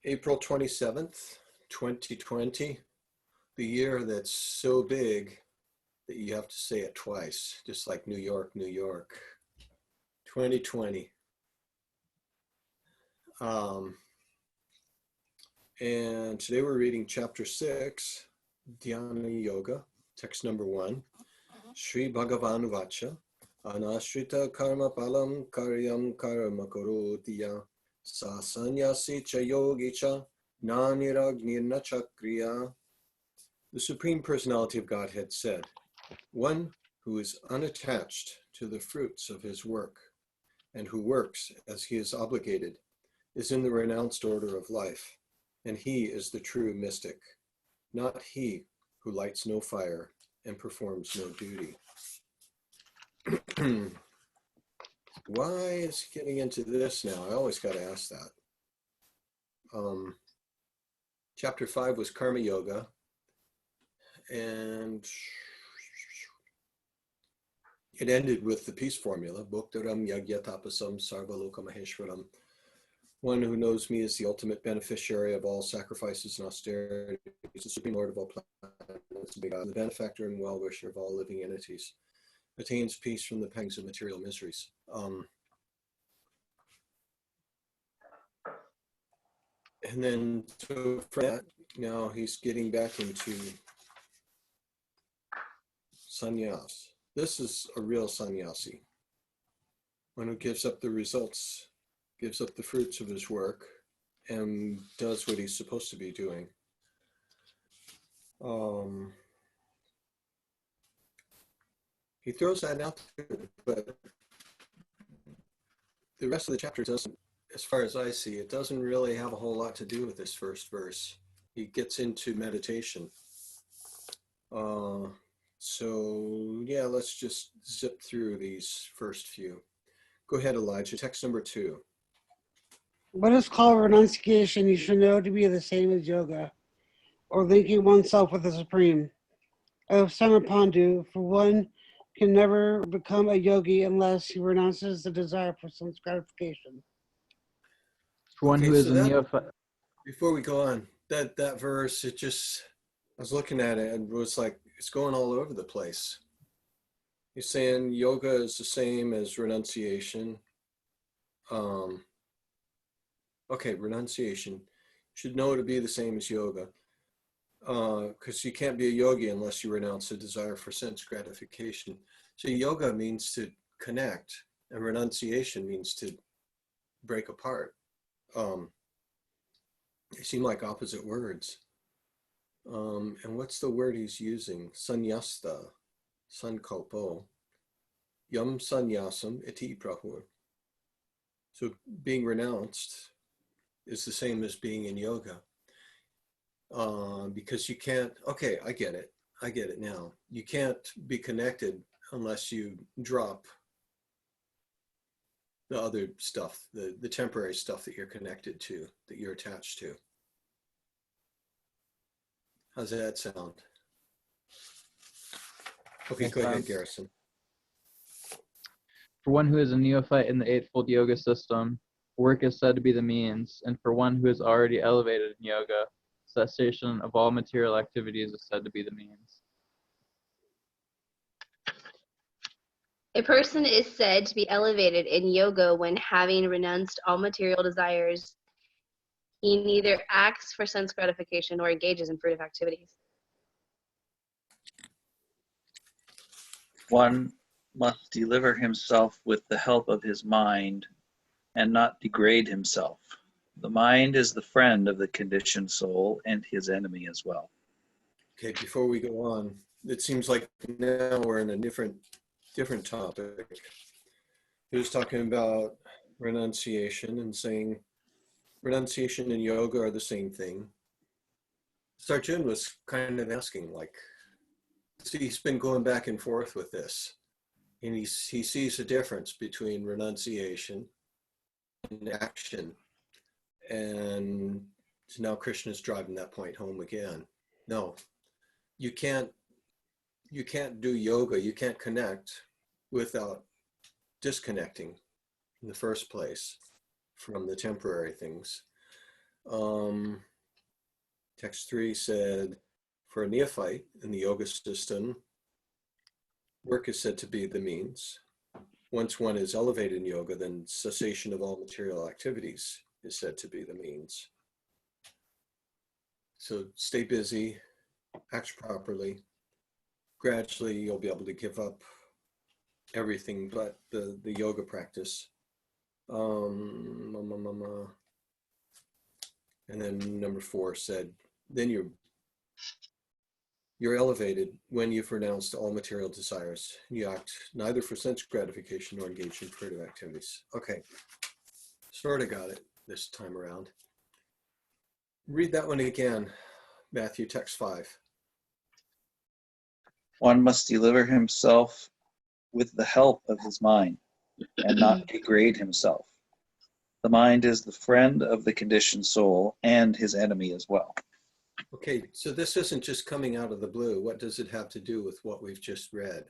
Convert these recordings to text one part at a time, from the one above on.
April 27th, 2020, the year that's so big that you have to say it twice, just like New York, New York. 2020. And today we're reading chapter 6, Dhyana Yoga, text number 1. Sri Bhagavan Vacha, Anashrita Karma Palam Karyam Karma Karotiya, Sa Sanyasi Cha Yogi Cha, Naniragnirna Chakriya. The Supreme Personality of Godhead said, one who is unattached to the fruits of his work and who works as he is obligated is in the renounced order of life, and he is the true mystic, not he who lights no fire and performs no duty. Why is he getting into this now? I always got to ask that. Chapter 5 was Karma Yoga, and it ended with the peace formula, Bhoktaram Yagyatapasam Sarvaloka Maheshwaram. One who knows me is the ultimate beneficiary of all sacrifices and austerities, the Supreme Lord of all planets, the benefactor and well-wisher of all living entities, attains peace from the pangs of material miseries. And then so from that, now he's getting back into sannyas. This is a real sannyasi, one who gives up the results, gives up the fruits of his work, and does what he's supposed to be doing. He throws that out there, but the rest of the chapter doesn't, as far as I see, it doesn't really have a whole lot to do with this first verse. He gets into meditation. So yeah, let's just zip through these first few. Go ahead, Elijah, text number 2. What is called renunciation you should know to be the same as yoga, or linking oneself with the Supreme. Of Samapandu, for one can never become a yogi unless he renounces the desire for sense gratification. For one who is a neophyte. Before we go on, that verse, it just, I was looking at it and it was like, it's going all over the place. He's saying yoga is the same as renunciation. Okay, renunciation. Should know to be the same as yoga. Because you can't be a yogi unless you renounce the desire for sense gratification. So yoga means to connect, and renunciation means to break apart. They seem like opposite words. And what's the word he's using? Sannyasta, sankalpo, yam sannyasam iti prahur. So being renounced is the same as being in yoga. Because you can't, okay, I get it now. You can't be connected unless you drop the other stuff, the temporary stuff that you're connected to, that you're attached to. How's that sound? Okay, go ahead, Garrison. For one who is a neophyte in the Eightfold Yoga system, work is said to be the means, and for one who is already elevated in yoga, cessation of all material activities is said to be the means. A person is said to be elevated in yoga when, having renounced all material desires, he neither acts for sense gratification nor engages in fruitive activities. One must deliver himself with the help of his mind and not degrade himself. The mind is the friend of the conditioned soul and his enemy as well. Okay, before we go on, it seems like now we're in a different topic. He was talking about renunciation and saying renunciation and yoga are the same thing. Sarjun was kind of asking, like, see, he's been going back and forth with this, and he sees a difference between renunciation and action. And now Krishna's driving that point home again. No, you can't do yoga, you can't connect without disconnecting in the first place from the temporary things. Text 3 said, for a neophyte in the yoga system, work is said to be the means. Once one is elevated in yoga, then cessation of all material activities is said to be the means. So stay busy, act properly. Gradually, you'll be able to give up everything but the yoga practice. And then number 4 said, then you're elevated when you've renounced all material desires. You act neither for sense gratification nor engage in creative activities. Okay, sort of got it this time around. Read that one again, Matthew, text 5. One must deliver himself with the help of his mind and not degrade himself. The mind is the friend of the conditioned soul and his enemy as well. Okay, so this isn't just coming out of the blue. What does it have to do with what we've just read?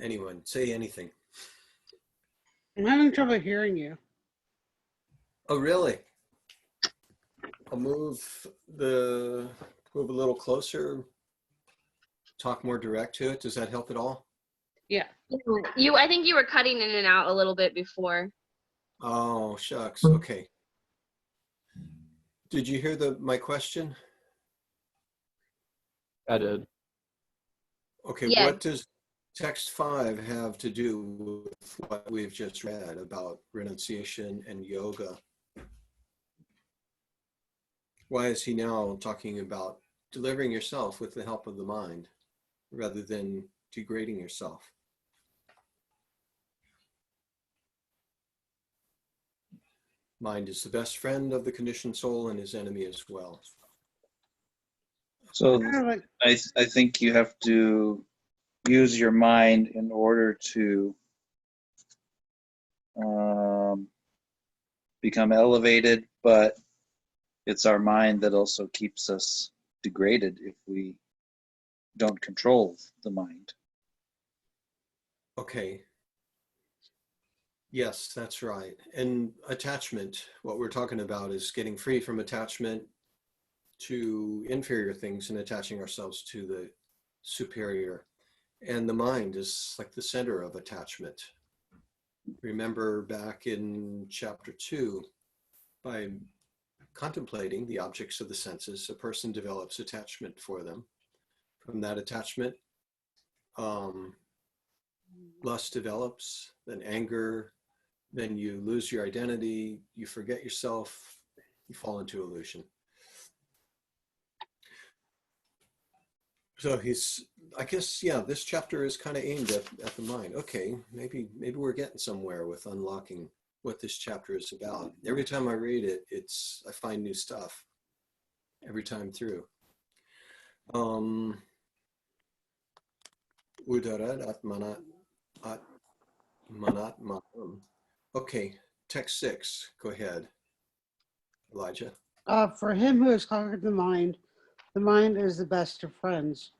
Anyone, say anything. I'm having trouble hearing you. Oh, really? I'll move a little closer, talk more direct to it. Does that help at all? Yeah. I think you were cutting in and out a little bit before. Oh, shucks. Okay. Did you hear my question? I did. Okay, Yeah. what does text 5 have to do with what we've just read about renunciation and yoga? Why is he now talking about delivering yourself with the help of the mind rather than degrading yourself? Mind is the best friend of the conditioned soul and his enemy as well. So Kind of like, I think you have to use your mind in order to become elevated, but it's our mind that also keeps us degraded if we don't control the mind. Okay. Yes, that's right. And attachment, what we're talking about is getting free from attachment to inferior things and attaching ourselves to the superior. And the mind is like the center of attachment. Remember back in chapter 2, by contemplating the objects of the senses, a person develops attachment for them. From that attachment, lust develops, then anger, then you lose your identity, you forget yourself, you fall into illusion. So I guess, yeah, this chapter is kind of aimed at the mind. Okay, maybe we're getting somewhere with unlocking what this chapter is about. Every time I read it, I find new stuff every time through. Udarat atmanat manam. Okay, text 6. Go ahead, Elijah. for him who has conquered the mind is the best of friends.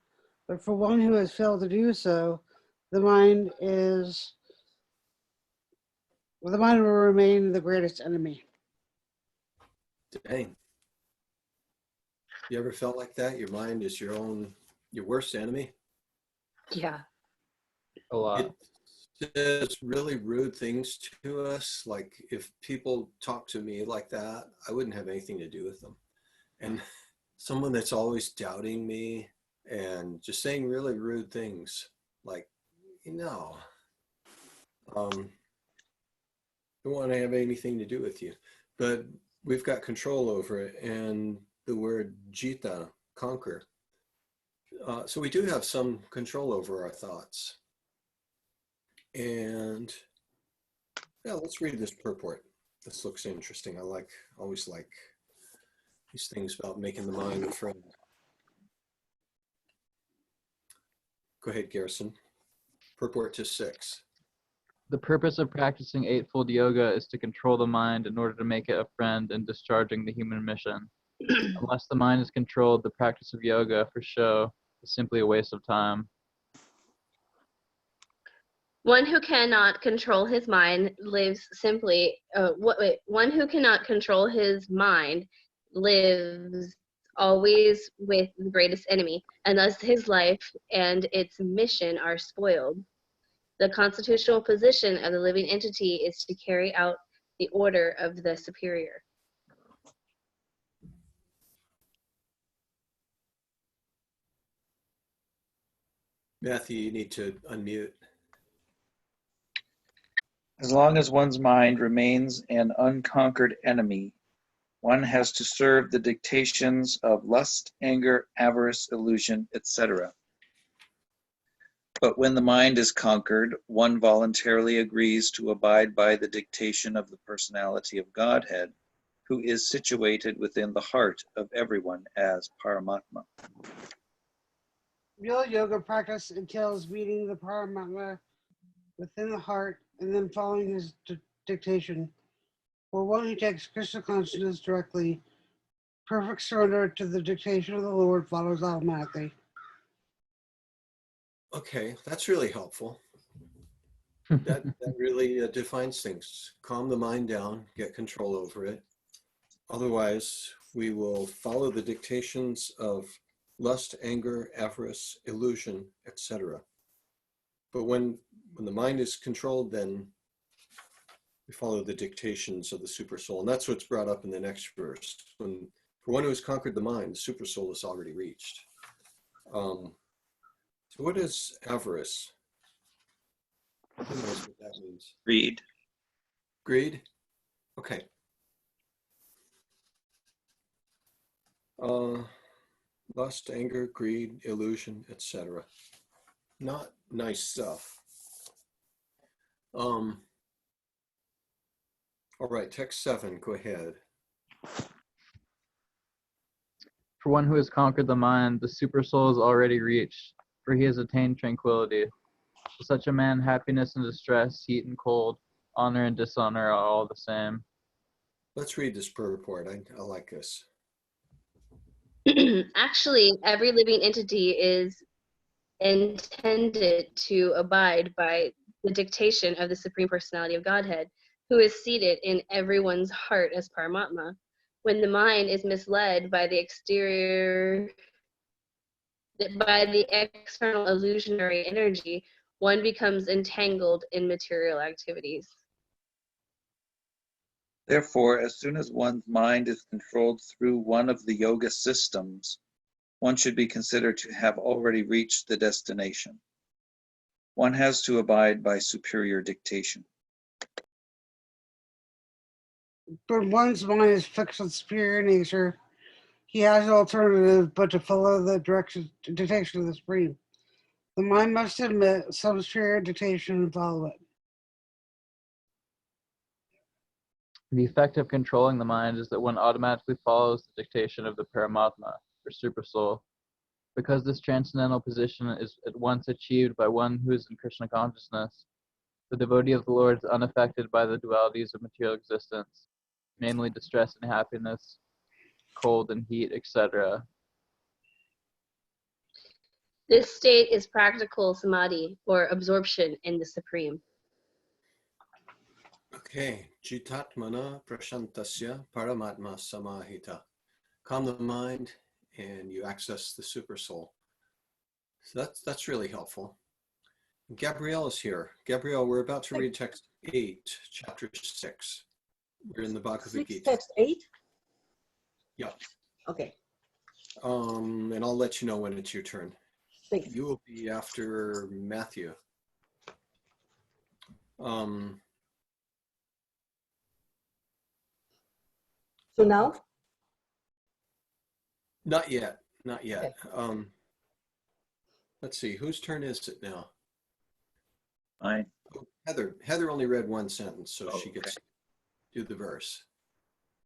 But for one who has failed to do so, the mind will remain the greatest enemy. Dang. You ever felt like that? Your mind is your worst enemy? Yeah. A lot. It says really rude things to us. Like if people talk to me like that, I wouldn't have anything to do with them. And someone that's always doubting me and just saying really rude things, like, don't want to have anything to do with you. But we've got control over it. And the word Gita, conquer. So we do have some control over our thoughts. And yeah, let's read this purport. This looks interesting. Always like these things about making the mind a friend. Go ahead, Garrison. Purport to 6. The purpose of practicing Eightfold Yoga is to control the mind in order to make it a friend in discharging the human mission. Unless the mind is controlled, the practice of yoga for show is simply a waste of time. One who cannot control his mind lives simply. One who cannot control his mind lives always with the greatest enemy, and thus his life and its mission are spoiled. The constitutional position of the living entity is to carry out the order of the superior. Matthew, you need to unmute. As long as one's mind remains an unconquered enemy, one has to serve the dictations of lust, anger, avarice, illusion, etc. But when the mind is conquered, one voluntarily agrees to abide by the dictation of the personality of Godhead, who is situated within the heart of everyone as Paramatma. Real yoga practice entails meeting the Paramatma within the heart and then following his dictation. For one who takes Krishna consciousness directly, perfect surrender to the dictation of the Lord follows automatically. Okay, that's really helpful. That really defines things. Calm the mind down, get control over it. Otherwise, we will follow the dictations of lust, anger, avarice, illusion, etc. But when the mind is controlled, then we follow the dictations of the super soul. And that's what's brought up in the next verse. For one who has conquered the mind, the super soul is already reached. So what is avarice? Who knows what that means? Greed. Greed? Okay. Lust, anger, greed, illusion, etc. Not nice stuff. All right, text 7, go ahead. For one who has conquered the mind, the super soul is already reached, for he has attained tranquility. To such a man, happiness and distress, heat and cold, honor and dishonor are all the same. Let's read this purport. I like this. Actually, every living entity is intended to abide by the dictation of the Supreme Personality of Godhead, who is seated in everyone's heart as Paramatma. When the mind is misled by the external illusionary energy, one becomes entangled in material activities. Therefore, as soon as one's mind is controlled through one of the yoga systems, one should be considered to have already reached the destination. One has to abide by superior dictation. But one's mind is fixed on superior nature. He has no alternative but to follow the dictation of the Supreme. The mind must admit some superior dictation and follow it. The effect of controlling the mind is that one automatically follows the dictation of the Paramatma, or Supersoul. Because this transcendental position is at once achieved by one who is in Krishna consciousness, the devotee of the Lord is unaffected by the dualities of material existence, namely distress and happiness, cold and heat, etc. This state is practical samadhi, or absorption in the Supreme. Okay, Jitatmana Prashantasya Paramatma Samahita. Calm the mind and you access the super soul. So that's really helpful. Gabrielle is here. Gabrielle, we're about to read text 8, chapter 6. We're in the Bhagavad Gita. Text 8? Yep. Okay. And I'll let you know when it's your turn. Thanks. You will be after Matthew. So now? Not yet. Not yet. Okay. Let's see. Whose turn is it now? Fine. Heather only read one sentence, so she Okay. gets to do the verse.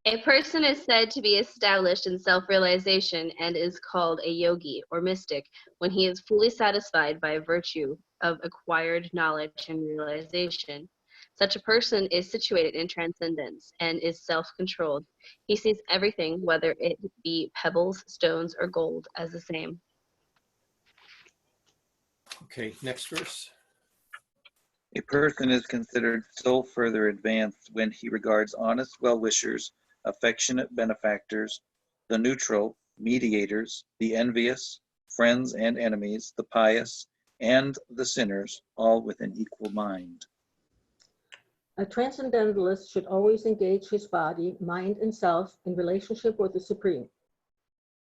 A person is said to be established in self-realization and is called a yogi or mystic when he is fully satisfied by virtue of acquired knowledge and realization. Such a person is situated in transcendence and is self-controlled. He sees everything, whether it be pebbles, stones, or gold, as the same. Okay, next verse. A person is considered still further advanced when he regards honest well-wishers, affectionate benefactors, the neutral, mediators, the envious, friends and enemies, the pious, and the sinners, all with an equal mind. A transcendentalist should always engage his body, mind, and self in relationship with the Supreme.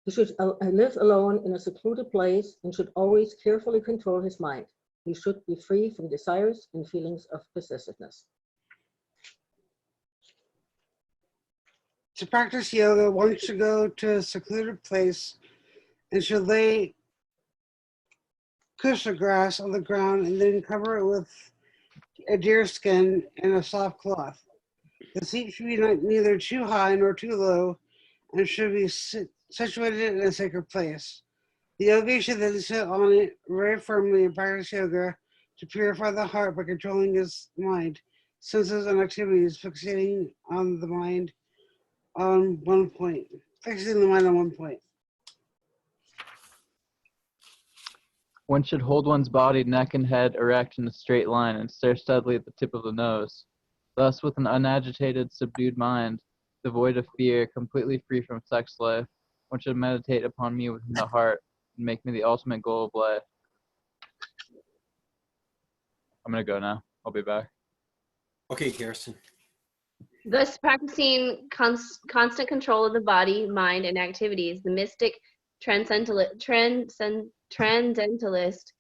He should live alone in a secluded place and should always carefully control his mind. He should be free from desires and feelings of possessiveness. To practice yoga, one should go to a secluded place and should lay kusha grass on the ground and then cover it with a deer skin and a soft cloth. The seat should be neither too high nor too low and should be situated in a sacred place. The yogi should then sit on it very firmly and practice yoga to purify the heart by controlling his mind, senses, and activities, fixating the mind on one point. One should hold one's body, neck, and head erect in a straight line and stare steadily at the tip of the nose. Thus, with an unagitated, subdued mind, devoid of fear, completely free from sex life, one should meditate upon me within the heart and make me the ultimate goal of life. I'm going to go now. I'll be back. Okay, Garrison. Thus, practicing constant control of the body, mind, and activities, the mystic transcendentalist,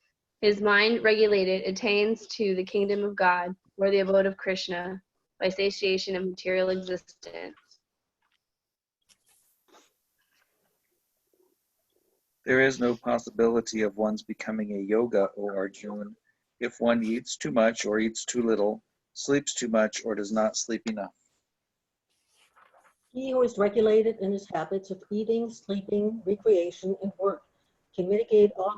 his mind regulated, attains to the kingdom of God, or the abode of Krishna, by satiation of material existence. There is no possibility of one's becoming a yoga, O Arjuna, if one eats too much or eats too little, sleeps too much or does not sleep enough. He who is regulated in his habits of eating, sleeping, recreation, and work can mitigate all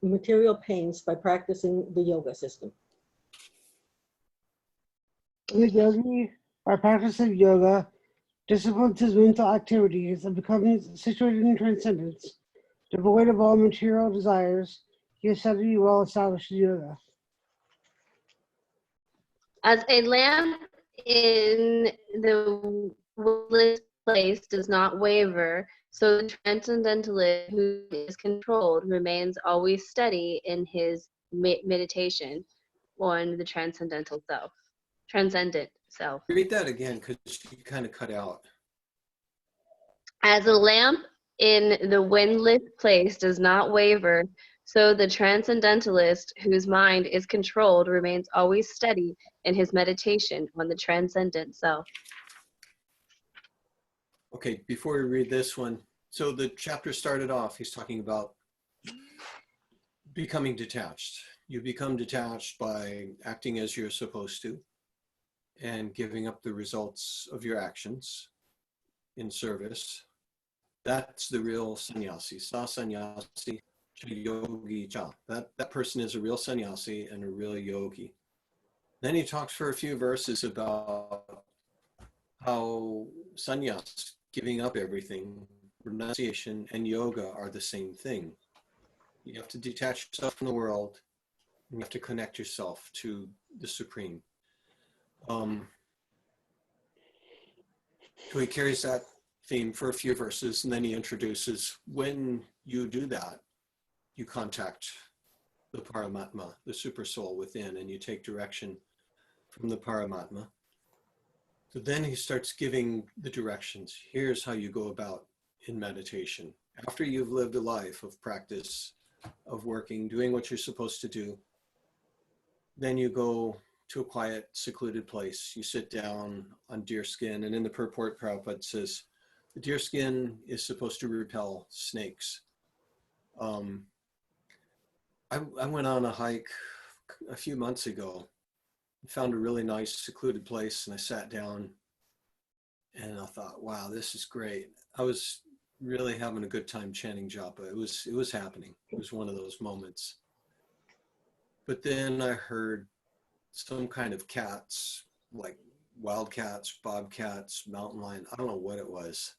material pains by practicing the yoga system. The yogi, by practicing yoga, disciplines his mental activities and becomes situated in transcendence. Devoid of all material desires, he is said to be well established in yoga. As a lamp in the windless place does not waver, so the transcendentalist who is controlled remains always steady in his meditation on the transcendent self. Read that again because you kind of cut out. As a lamp in the windless place does not waver, so the transcendentalist whose mind is controlled remains always steady in his meditation on the transcendent self. Okay, before we read this one, so the chapter started off, he's talking about becoming detached. You become detached by acting as you're supposed to and giving up the results of your actions in service. That's the real sannyasi. Sa sannyasi, cha yogi cha. That person is a real sannyasi and a real yogi. Then he talks for a few verses about how sannyas, giving up everything, renunciation, and yoga are the same thing. You have to detach yourself from the world. You have to connect yourself to the Supreme. So he carries that theme for a few verses, and then he introduces when you do that, you contact the Paramatma, the super soul within, and you take direction from the Paramatma. So then he starts giving the directions. Here's how you go about in meditation. After you've lived a life of practice, of working, doing what you're supposed to do, then you go to a quiet, secluded place. You sit down on deerskin, and in the purport, Prabhupada says, the deerskin is supposed to repel snakes. I went on a hike a few months ago, found a really nice secluded place, and I sat down and I thought, wow, this is great. I was really having a good time chanting japa. It was happening. It was one of those moments. But then I heard some kind of cats, like wildcats, bobcats, mountain lion. I don't know what it was,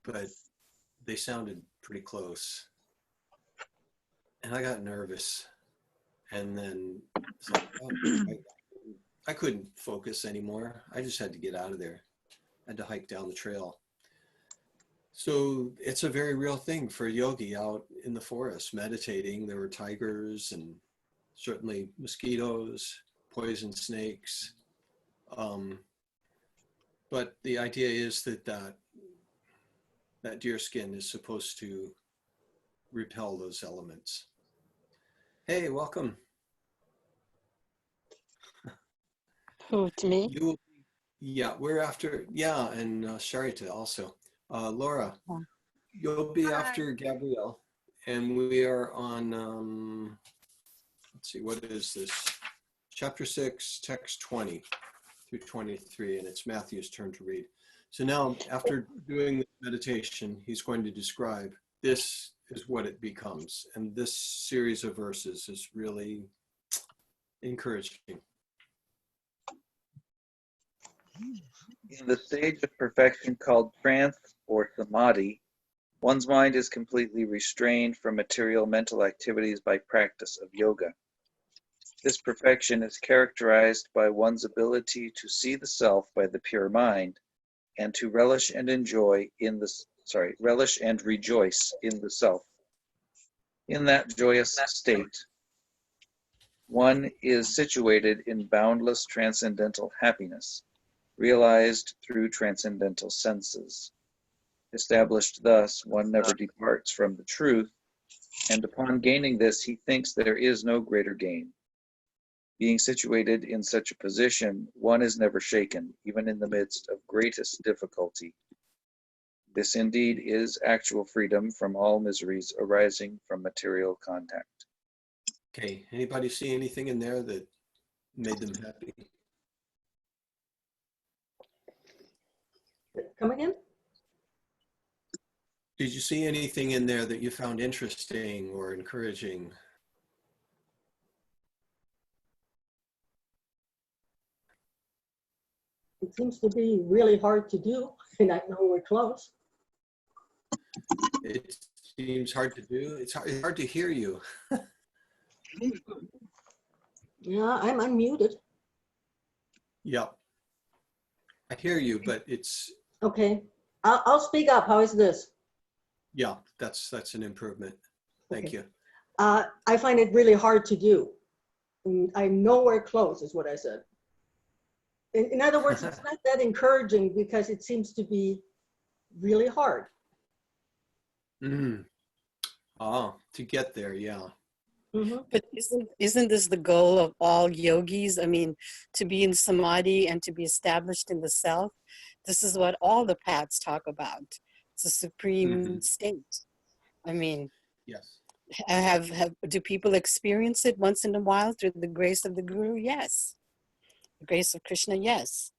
but they sounded pretty close. And I got nervous. And then it's like, oh, I couldn't focus anymore. I just had to get out of there. I had to hike down the trail. So it's a very real thing for a yogi out in the forest meditating. There were tigers and certainly mosquitoes, poison snakes. But the idea is that deer skin is supposed to repel those elements. Hey, welcome. Who, to me? You, yeah, we're after, yeah, and Sharita also. Laura, Oh. you'll be after Gabrielle, and we are on, let's see, what is this? Chapter 6, text 20 through 23, and it's Matthew's turn to read. So now, after doing the meditation, he's going to describe this is what it becomes. And this series of verses is really encouraging. In the stage of perfection called trance or samadhi, one's mind is completely restrained from material mental activities by practice of yoga. This perfection is characterized by one's ability to see the self by the pure mind and to relish and rejoice in the self. In that joyous state, one is situated in boundless transcendental happiness, realized through transcendental senses. Established thus, one never departs from the truth, and upon gaining this, he thinks there is no greater gain. Being situated in such a position, one is never shaken, even in the midst of greatest difficulty. This indeed is actual freedom from all miseries arising from material contact. Okay, anybody see anything in there that made them happy? Come again? Did you see anything in there that you found interesting or encouraging? It seems to be really hard to do, and I know we're close. It seems hard to do. It's hard to hear you. Yeah, I'm unmuted. Yep. I hear you, but it's, Okay, I'll speak up. How is this? yeah, that's an improvement. Thank Okay. you. I find it really hard to do. And I'm nowhere close, is what I said. In other words, it's not that encouraging because it seems to be really hard. Mm. Oh, to get there, yeah. Mhm. But isn't this the goal of all yogis? I mean, to be in samadhi and to be established in the self. This is what all the paths talk about. It's a supreme state. I mean, Yes. do people experience it once in a while through the grace of the Guru? Yes. The grace of Krishna, yes.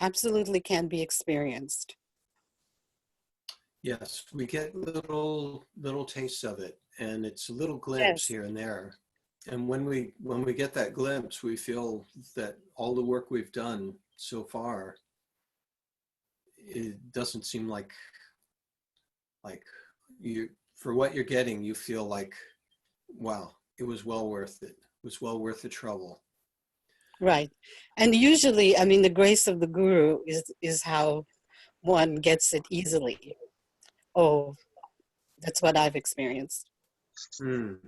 Absolutely can be experienced. Yes, we get little tastes of it, and it's a little glimpse Yes. here and there. And when we get that glimpse, we feel that all the work we've done so far, it doesn't seem like you, for what you're getting, you feel like, wow, it was well worth it. It was well worth the trouble. Right. And usually, I mean, the grace of the Guru is how one gets it easily. Oh, that's what I've experienced. Mm.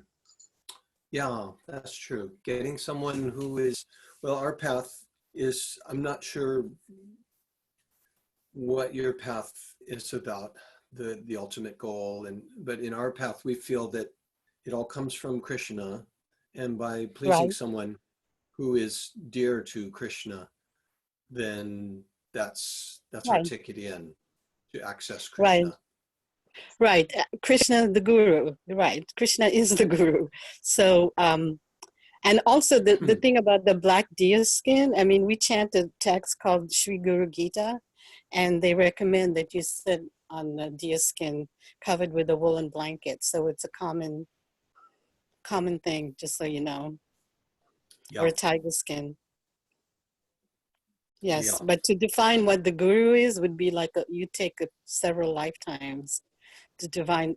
Yeah, that's true. Getting someone who is, well, our path is, I'm not sure what your path is about, the ultimate goal, but in our path, we feel that it all comes from Krishna, and by pleasing Right. someone who is dear to Krishna, then that's our Right. ticket in to access Right. Krishna. Right. Krishna, the Guru. Right. Krishna is the Guru. So, and also the thing about the black deer skin, I mean, we chant a text called Sri Guru Gita, and they recommend that you sit on the deer skin covered with a woolen blanket. So it's a common thing, just so you know, Yeah. or a tiger skin. Yes, Yeah. but to define what the Guru is would be like you take several lifetimes to define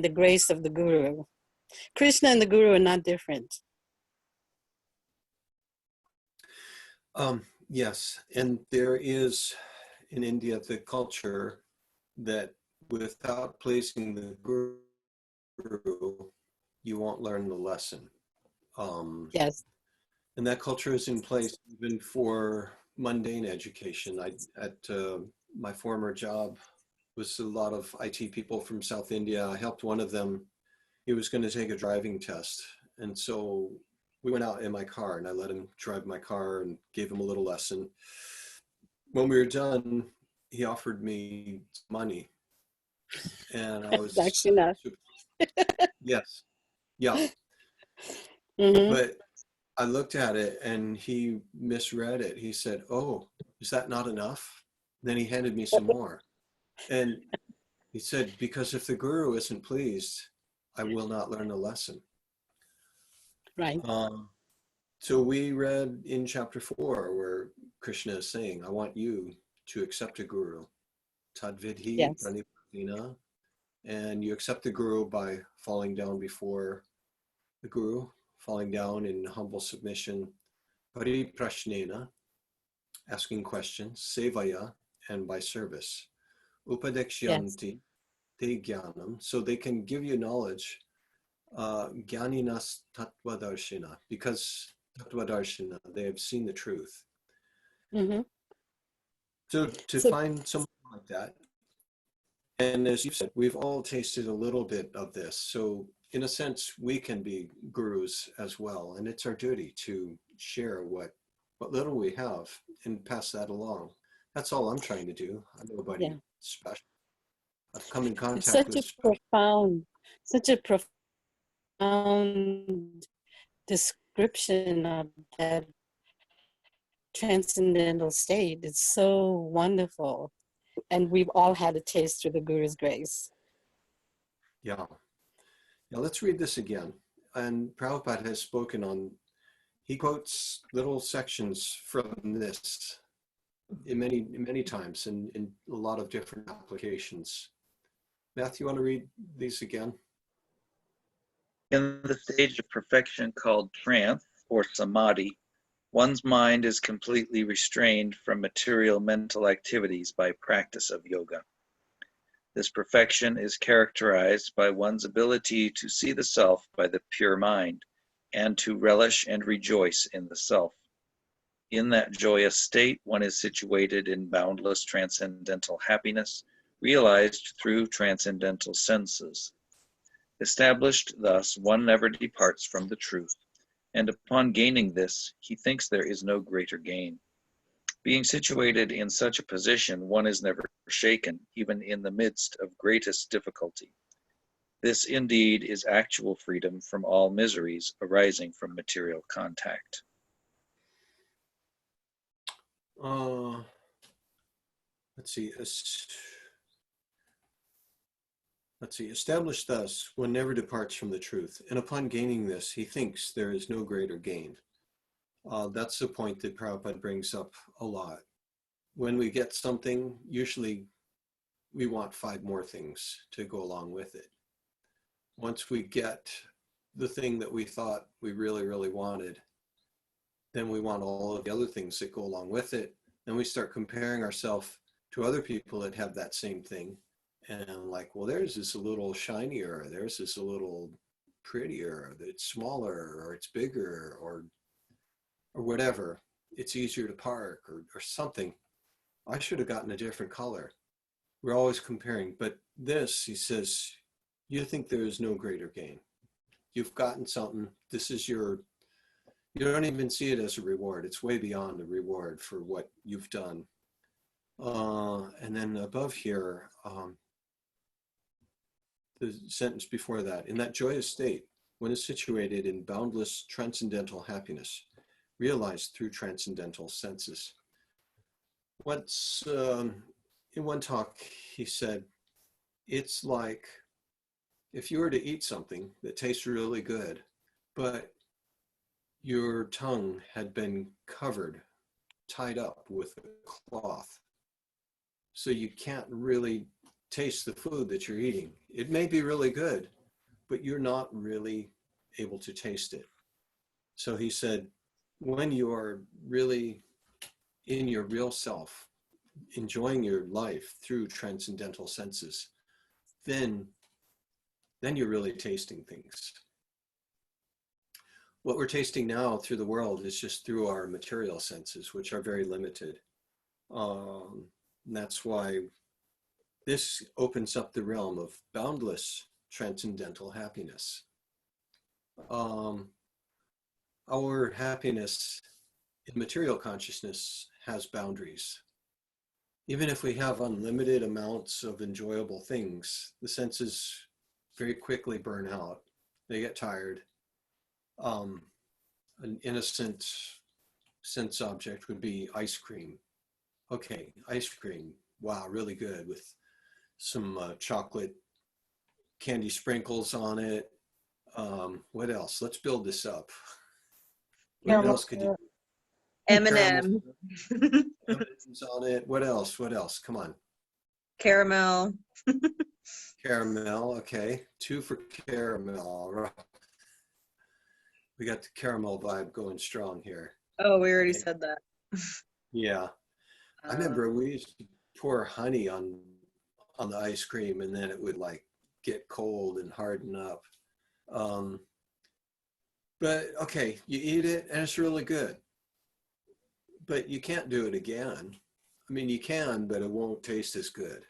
the grace of the Guru. Krishna and the Guru are not different. Yes, and there is in India the culture that without pleasing the Guru, you won't learn the lesson. Yes. And that culture is in place even for mundane education. At my former job was a lot of IT people from South India. I helped one of them. He was going to take a driving test. And so we went out in my car and I let him drive my car and gave him a little lesson. When we were done, he offered me money. And I was, That's enough. yes, yeah. Mm-hmm. But I looked at it and he misread it. He said, "Oh, is that not enough?" Then he handed me some more. And he said, "Because if the guru isn't pleased, I will not learn the lesson." Right. So we read in chapter 4 where Krishna is saying, "I want you to accept a guru. Tadvidhi Yes. pranipatena." And you accept the guru by falling down before the guru, falling down in humble submission. Pariprashnena, asking questions. Sevaya, and by service. Yes. Upadekshanti, te jnanam, so they can give you knowledge. Jnaninas tattvadarshina, because tattvadarshina, they have seen the truth. Mm-hmm. So to So, find someone like that, and as you've said, we've all tasted a little bit of this. So in a sense, we can be gurus as well. And it's our duty to share what little we have and pass that along. That's all I'm trying to do. I'm nobody yeah. special. I've come in It's contact with such a profound description of that transcendental state. It's so wonderful. And we've all had a taste through the Guru's grace. yeah. Now let's read this again. And Prabhupada has spoken on, he quotes little sections from this in many times and in a lot of different applications. Matthew, you want to read these again? In the stage of perfection called trance or samadhi, one's mind is completely restrained from material mental activities by practice of yoga. This perfection is characterized by one's ability to see the self by the pure mind and to relish and rejoice in the self. In that joyous state, one is situated in boundless transcendental happiness, realized through transcendental senses. Established thus, one never departs from the truth, and upon gaining this, he thinks there is no greater gain. Being situated in such a position, one is never shaken, even in the midst of greatest difficulty. This indeed is actual freedom from all miseries arising from material contact. Let's see. Let's see. Established thus, one never departs from the truth, and upon gaining this, he thinks there is no greater gain. That's the point that Prabhupada brings up a lot. When we get something, usually we want 5 more things to go along with it. Once we get the thing that we thought we really wanted, then we want all of the other things that go along with it. Then we start comparing ourselves to other people that have that same thing. And like, well, theirs is a little shinier, theirs is a little prettier, it's smaller, or it's bigger, or whatever. It's easier to park, or something. I should have gotten a different color. We're always comparing. But this, he says, you think there is no greater gain. You've gotten something. This is you don't even see it as a reward. It's way beyond a reward for what you've done. And then above here, the sentence before that, in that joyous state, one is situated in boundless transcendental happiness, realized through transcendental senses. Once, in one talk, he said, it's like if you were to eat something that tastes really good, but your tongue had been covered, tied up with a cloth, so you can't really taste the food that you're eating. It may be really good, but you're not really able to taste it. So he said, when you are really in your real self, enjoying your life through transcendental senses, then you're really tasting things. What we're tasting now through the world is just through our material senses, which are very limited. And that's why this opens up the realm of boundless transcendental happiness. Our happiness in material consciousness has boundaries. Even if we have unlimited amounts of enjoyable things, the senses very quickly burn out. They get tired. An innocent sense object would be ice cream. Okay, ice cream. Wow, really good with some chocolate candy sprinkles on it. What else? Let's build this up. What else could you? M&M. M&Ms on it. What else? What else? Come on. Caramel. Caramel. Okay, 2 for caramel. Right. We got the caramel vibe going strong here. Oh, we already Okay. said that. Yeah, I remember we used to pour honey on the ice cream, and then it would like get cold and harden up. But okay, you eat it and it's really good, but you can't do it again. I mean, you can, but it won't taste as good.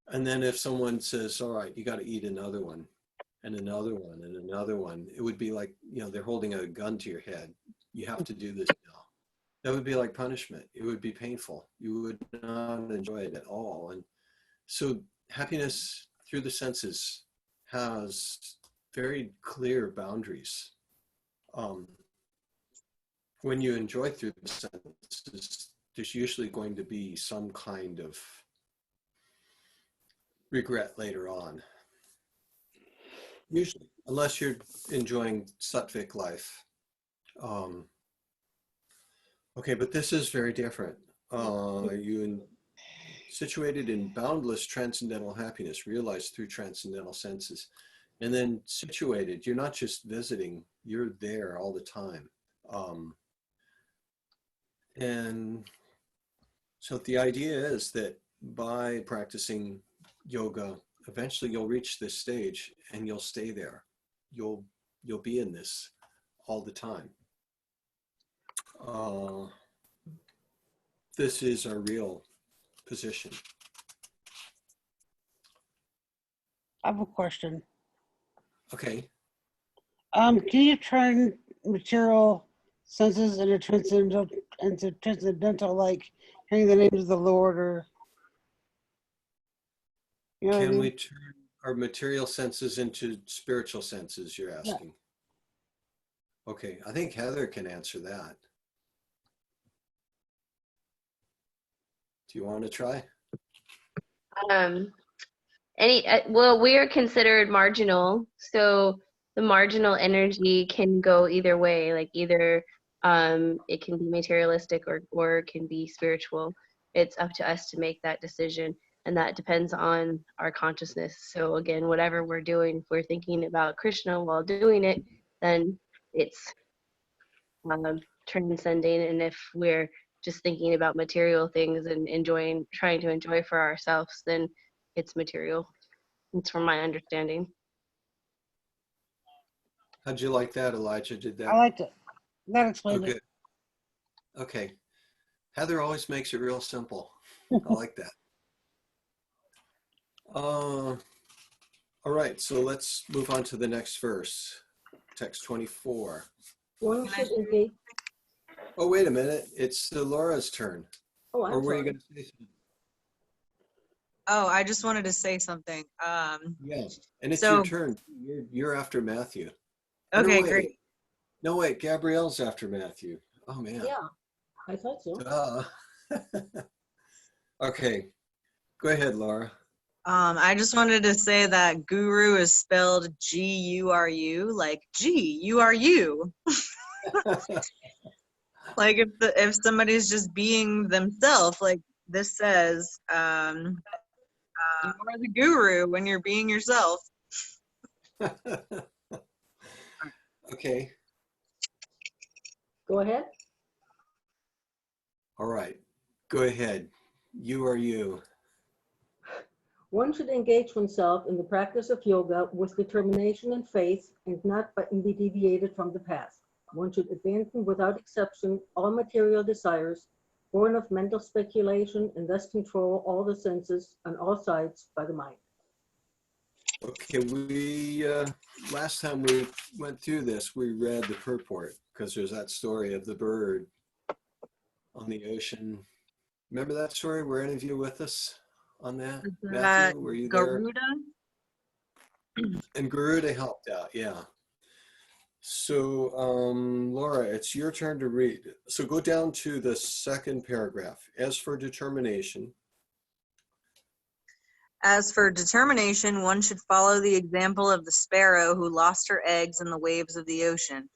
And then if someone says, all right, you got to eat another one and another one and another one, it would be like, they're holding a gun to your head. You have to do this now. That would be like punishment. It would be painful. You would not enjoy it at all. And so happiness through the senses has very clear boundaries. When you enjoy through the senses, there's usually going to be some kind of regret later on. Usually, unless you're enjoying sattvic life. Okay, but this is very different. Situated in boundless transcendental happiness, realized through transcendental senses. And then situated, you're not just visiting, you're there all the time. And so the idea is that by practicing yoga, eventually you'll reach this stage and you'll stay there. You'll be in this all the time. This is our real position. I have a question. Okay. Can you turn material senses into transcendental, like hearing the names of the Lord, or you know what I Can mean? we turn our material senses into spiritual senses, you're asking? Yeah. Okay, I think Heather can answer that. Do you want to try? Well, we are considered marginal, so the marginal energy can go either way. Like either it can be materialistic or it can be spiritual. It's up to us to make that decision, and that depends on our consciousness. So again, whatever we're doing, if we're thinking about Krishna while doing it, then it's transcending, and if we're just thinking about material things and trying to enjoy for ourselves, then it's material. It's from my understanding. How'd you like that, Elijah? Did that? I liked it. That explained it. Okay. Heather always makes it real simple. I like that. All right, so let's move on to the next verse, text 24. One should engage. Oh, wait a minute. It's Laura's turn. Oh, I'm Or were you sorry. going to say something? Oh, I just wanted to say something. Yeah, and it's So- your turn. You're after Matthew. Okay, No, wait. great. No, wait, Gabrielle's after Matthew. Oh, man. Yeah, I thought so. Okay, go ahead, Laura. I just wanted to say that guru is spelled G-U-R-U, like G, you are you. Like if somebody's just being themselves, like this says, you are the guru when you're being yourself. Okay. Go ahead. All right. Go ahead. You are you. One should engage oneself in the practice of yoga with determination and faith and not be deviated from the path. One should abandon without exception all material desires, born of mental speculation, and thus control all the senses on all sides by the mind. Okay, we last time we went through this, we read the purport because there's that story of the bird on the ocean. Remember that story? Were any of you with us on that? Is that Matthew, were you there? Garuda? And Garuda helped out, yeah. So, Laura, it's your turn to read. So go down to the second paragraph. As for determination, As for determination, one should follow the example of the sparrow who lost her eggs in the waves of the ocean.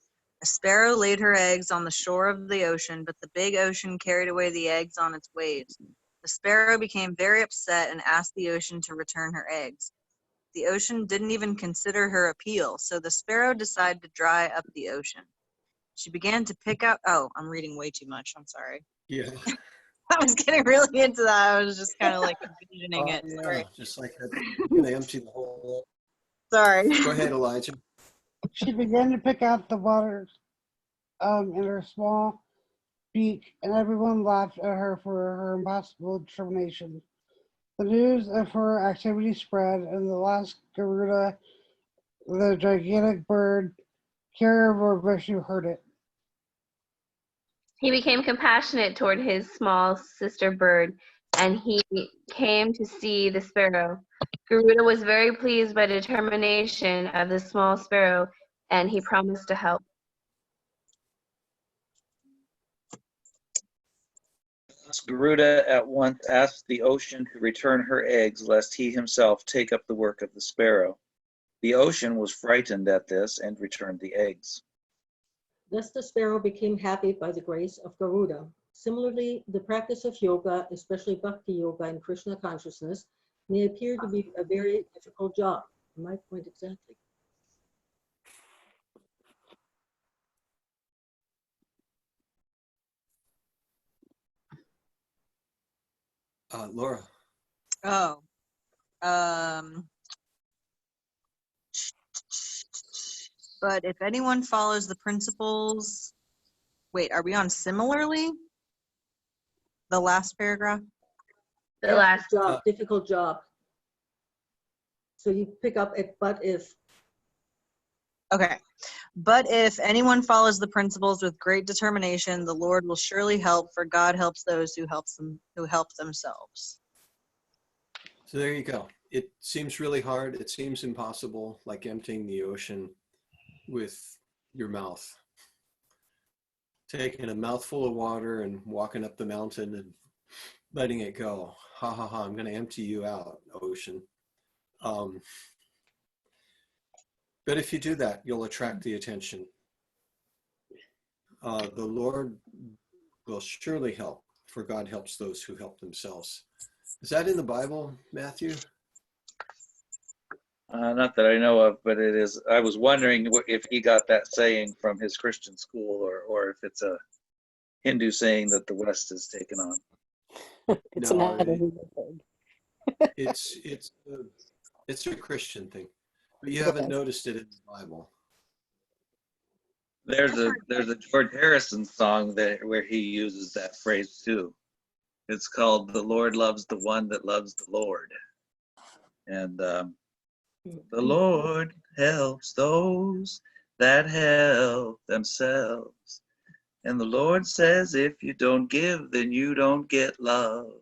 A sparrow laid her eggs on the shore of the ocean, but the big ocean carried away the eggs on its waves. The sparrow became very upset and asked the ocean to return her eggs. The ocean didn't even consider her appeal, so the sparrow decided to dry up the ocean. She began to pick out, oh, I'm reading way too much, I'm sorry. yeah. I was getting really into that. I was just kind of like envisioning it. Yeah, Sorry. just like that. You're gonna empty the whole. Sorry. Go ahead, Elijah. She began to pick out the water in her small beak, and everyone laughed at her for her impossible determination. The news of her activity spread, and the last Garuda, the gigantic bird carrier of Vishnu, heard it. He became compassionate toward his small sister bird, and he came to see the sparrow. Garuda was very pleased by the determination of the small sparrow, and he promised to help. Garuda at once asked the ocean to return her eggs, lest he himself take up the work of the sparrow. The ocean was frightened at this and returned the eggs. Thus the sparrow became happy by the grace of Garuda. Similarly, the practice of yoga, especially bhakti yoga and Krishna consciousness, may appear to be a very difficult job. My point exactly. Laura. Oh. But if anyone follows the principles, wait, are we on similarly? The last paragraph? The Yeah, last job, difficult job. So you pick up at but if. Okay. But if anyone follows the principles with great determination, the Lord will surely help, for God helps those who help themselves. So there you go. It seems really hard. It seems impossible, like emptying the ocean with your mouth. Taking a mouthful of water and walking up the mountain and letting it go. Ha ha ha, I'm going to empty you out, ocean. But if you do that, you'll attract the attention. The Lord will surely help, for God helps those who help themselves. Is that in the Bible, Matthew? Not that I know of, but it is. I was wondering if he got that saying from his Christian school, or if it's a Hindu saying that the West has taken on. It's No, not a Hindu thing. it's a Christian thing, but you haven't noticed it in the Bible. There's a George Harrison song where he uses that phrase too. It's called "The Lord Loves the One That Loves the Lord," and the Lord helps those that help themselves. And the Lord says, if you don't give, then you don't get love.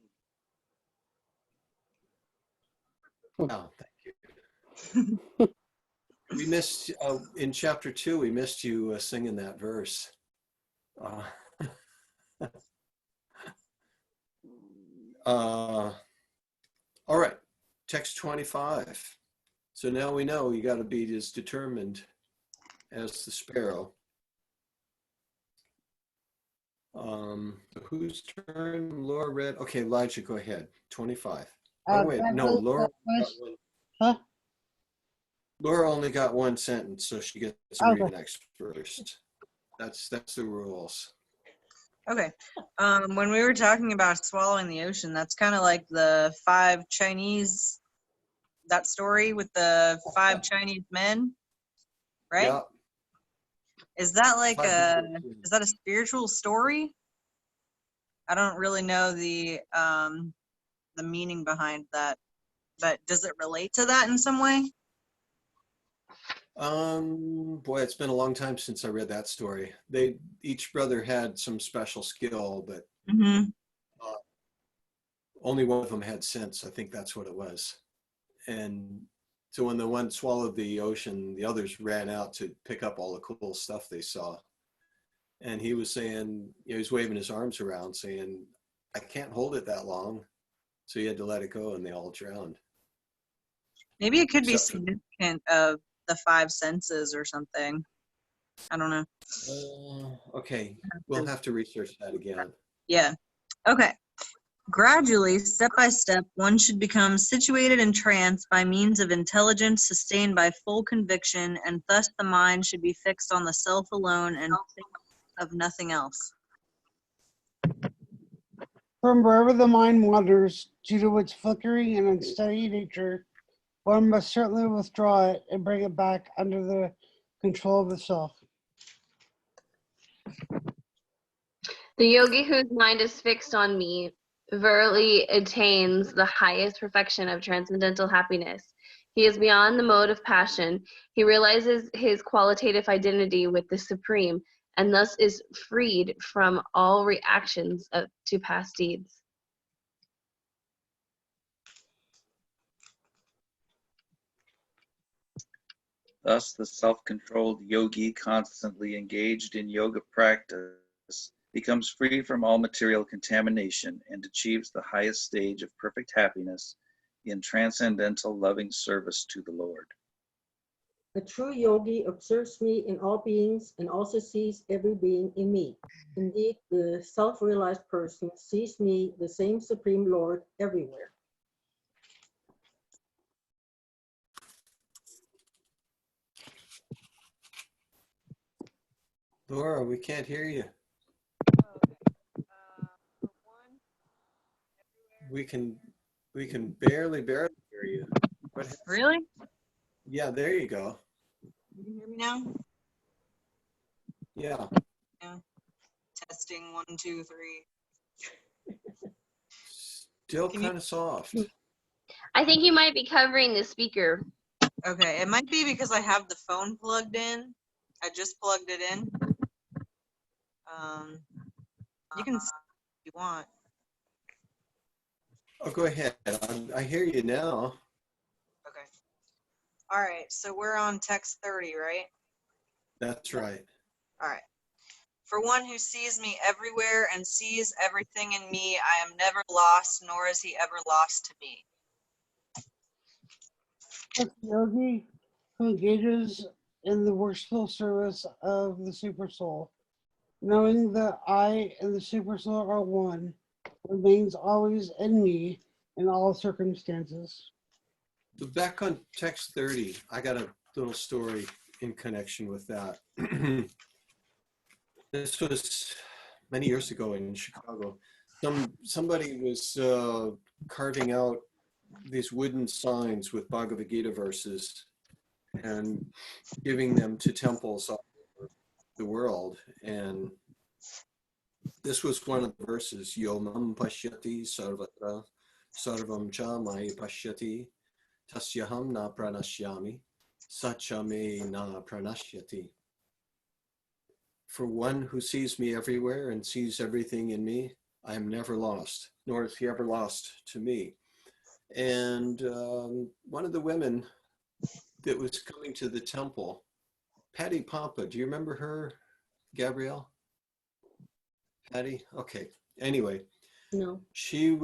Oh, thank you. We missed, in chapter 2, we missed you singing that verse. All right, text 25. So now we know you got to be as determined as the sparrow. Whose turn? Laura read. Okay, Elijah, go ahead. 25. Oh wait, no, Laura. Huh? Laura only got one sentence, so she gets to read Okay. the next first. That's the rules. Okay. When we were talking about swallowing the ocean, that's kind of like the five Chinese, that story with the five Chinese men, right? Yeah. Is that like Five- is that a spiritual story? I don't really know the meaning behind that, but does it relate to that in some way? Boy, it's been a long time since I read that story. Each brother had some special skill, but Mm-hmm. only one of them had sense. I think that's what it was. And so when the one swallowed the ocean, the others ran out to pick up all the cool stuff they saw. And he was saying, he was waving his arms around saying, I can't hold it that long. So he had to let it go and they all drowned. Maybe it could be Except for, significant of the five senses or something. I don't know. okay, we'll have to research that again. Yeah. Okay. Gradually, step by step, one should become situated in trance by means of intelligence sustained by full conviction, and thus the mind should be fixed on the self alone and think of nothing else. From wherever the mind wanders due to its flickering and unsteady nature, one must certainly withdraw it and bring it back under the control of the self. The yogi whose mind is fixed on me verily attains the highest perfection of transcendental happiness. He is beyond the mode of passion. He realizes his qualitative identity with the Supreme, and thus is freed from all reactions to past deeds. Thus, the self-controlled yogi, constantly engaged in yoga practice, becomes free from all material contamination and achieves the highest stage of perfect happiness in transcendental loving service to the Lord. A true yogi observes me in all beings and also sees every being in me. Indeed, the self-realized person sees me, the same Supreme Lord, everywhere. Laura, we can't hear you. We can barely hear you. Really? Yeah, there you go. You can hear me now? Yeah. Yeah. Testing 1, 2, 3. Still Can you- kind of soft. I think you might be covering the speaker. Okay, it might be because I have the phone plugged in. I just plugged it in. You can see if you want. Oh, go ahead. I hear you now. Okay. All right, so we're on text 30, right? That's right. All right. For one who sees me everywhere and sees everything in me, I am never lost, nor is he ever lost to me. The yogi who engages in the worshipful service of the Super Soul, knowing that I and the Super Soul are one, remains always in me in all circumstances. So back on text 30, I got a little story in connection with that. This was many years ago in Chicago. Somebody was carving out these wooden signs with Bhagavad Gita verses and giving them to temples all over the world. And this was one of the verses, Yo mam pashyati sarvatra sarvam cha mai pashyati tasyaham na pranashyami sachame na pranashyati. For one who sees me everywhere and sees everything in me, I am never lost, nor is he ever lost to me. And one of the women that was coming to the temple, Patty Pompa, do you remember her, Gabrielle? Patty? Okay. Anyway, No. she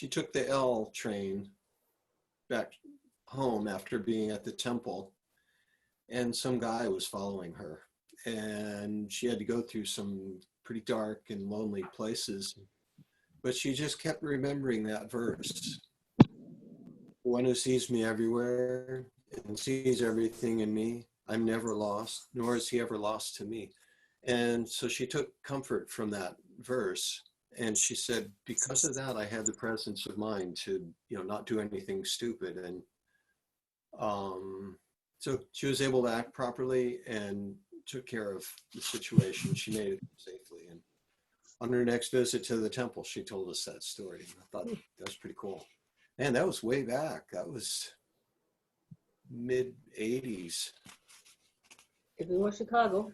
took the L train back home after being at the temple, and some guy was following her, and she had to go through some pretty dark and lonely places, but she just kept remembering that verse. one who sees me everywhere and sees everything in me. I'm never lost, nor is he ever lost to me. And so she took comfort from that verse. And she said, because of that, I had the presence of mind to, not do anything stupid. And so she was able to act properly and took care of the situation. She made it safely. And on her next visit to the temple, she told us that story. I thought that was pretty cool. Man, that was way back. That was mid 80s. If it was Chicago.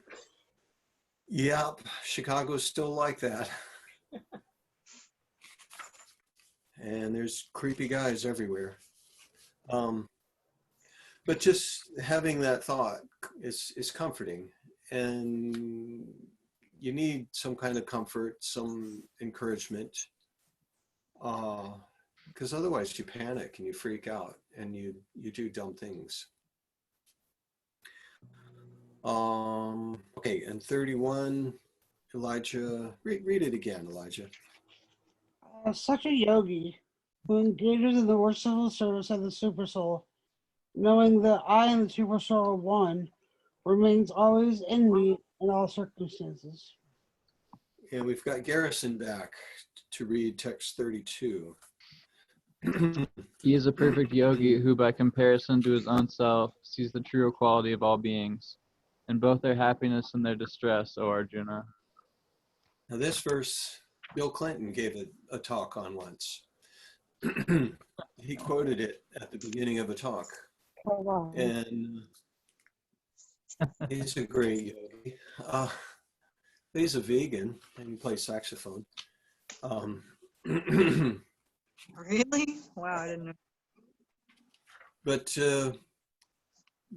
Yep, Chicago's still like that. And there's creepy guys everywhere. But just having that thought is comforting. And you need some kind of comfort, some encouragement. Because otherwise you panic and you freak out and you do dumb things. Okay, and 31, Elijah, read it again, Elijah. Such a yogi who engages in the worshipful service of the Supersoul, knowing that I and the Supersoul are one, remains always in me in all circumstances. And we've got Garrison back to read text 32. He is a perfect yogi who, by comparison to his own self, sees the true equality of all beings, and both their happiness and their distress, O Arjuna. Now this verse, Bill Clinton gave a talk on once. He quoted it at the beginning of a talk. Oh, wow. And he's a great yogi. He's a vegan and he plays saxophone. Really? Wow, I didn't know. But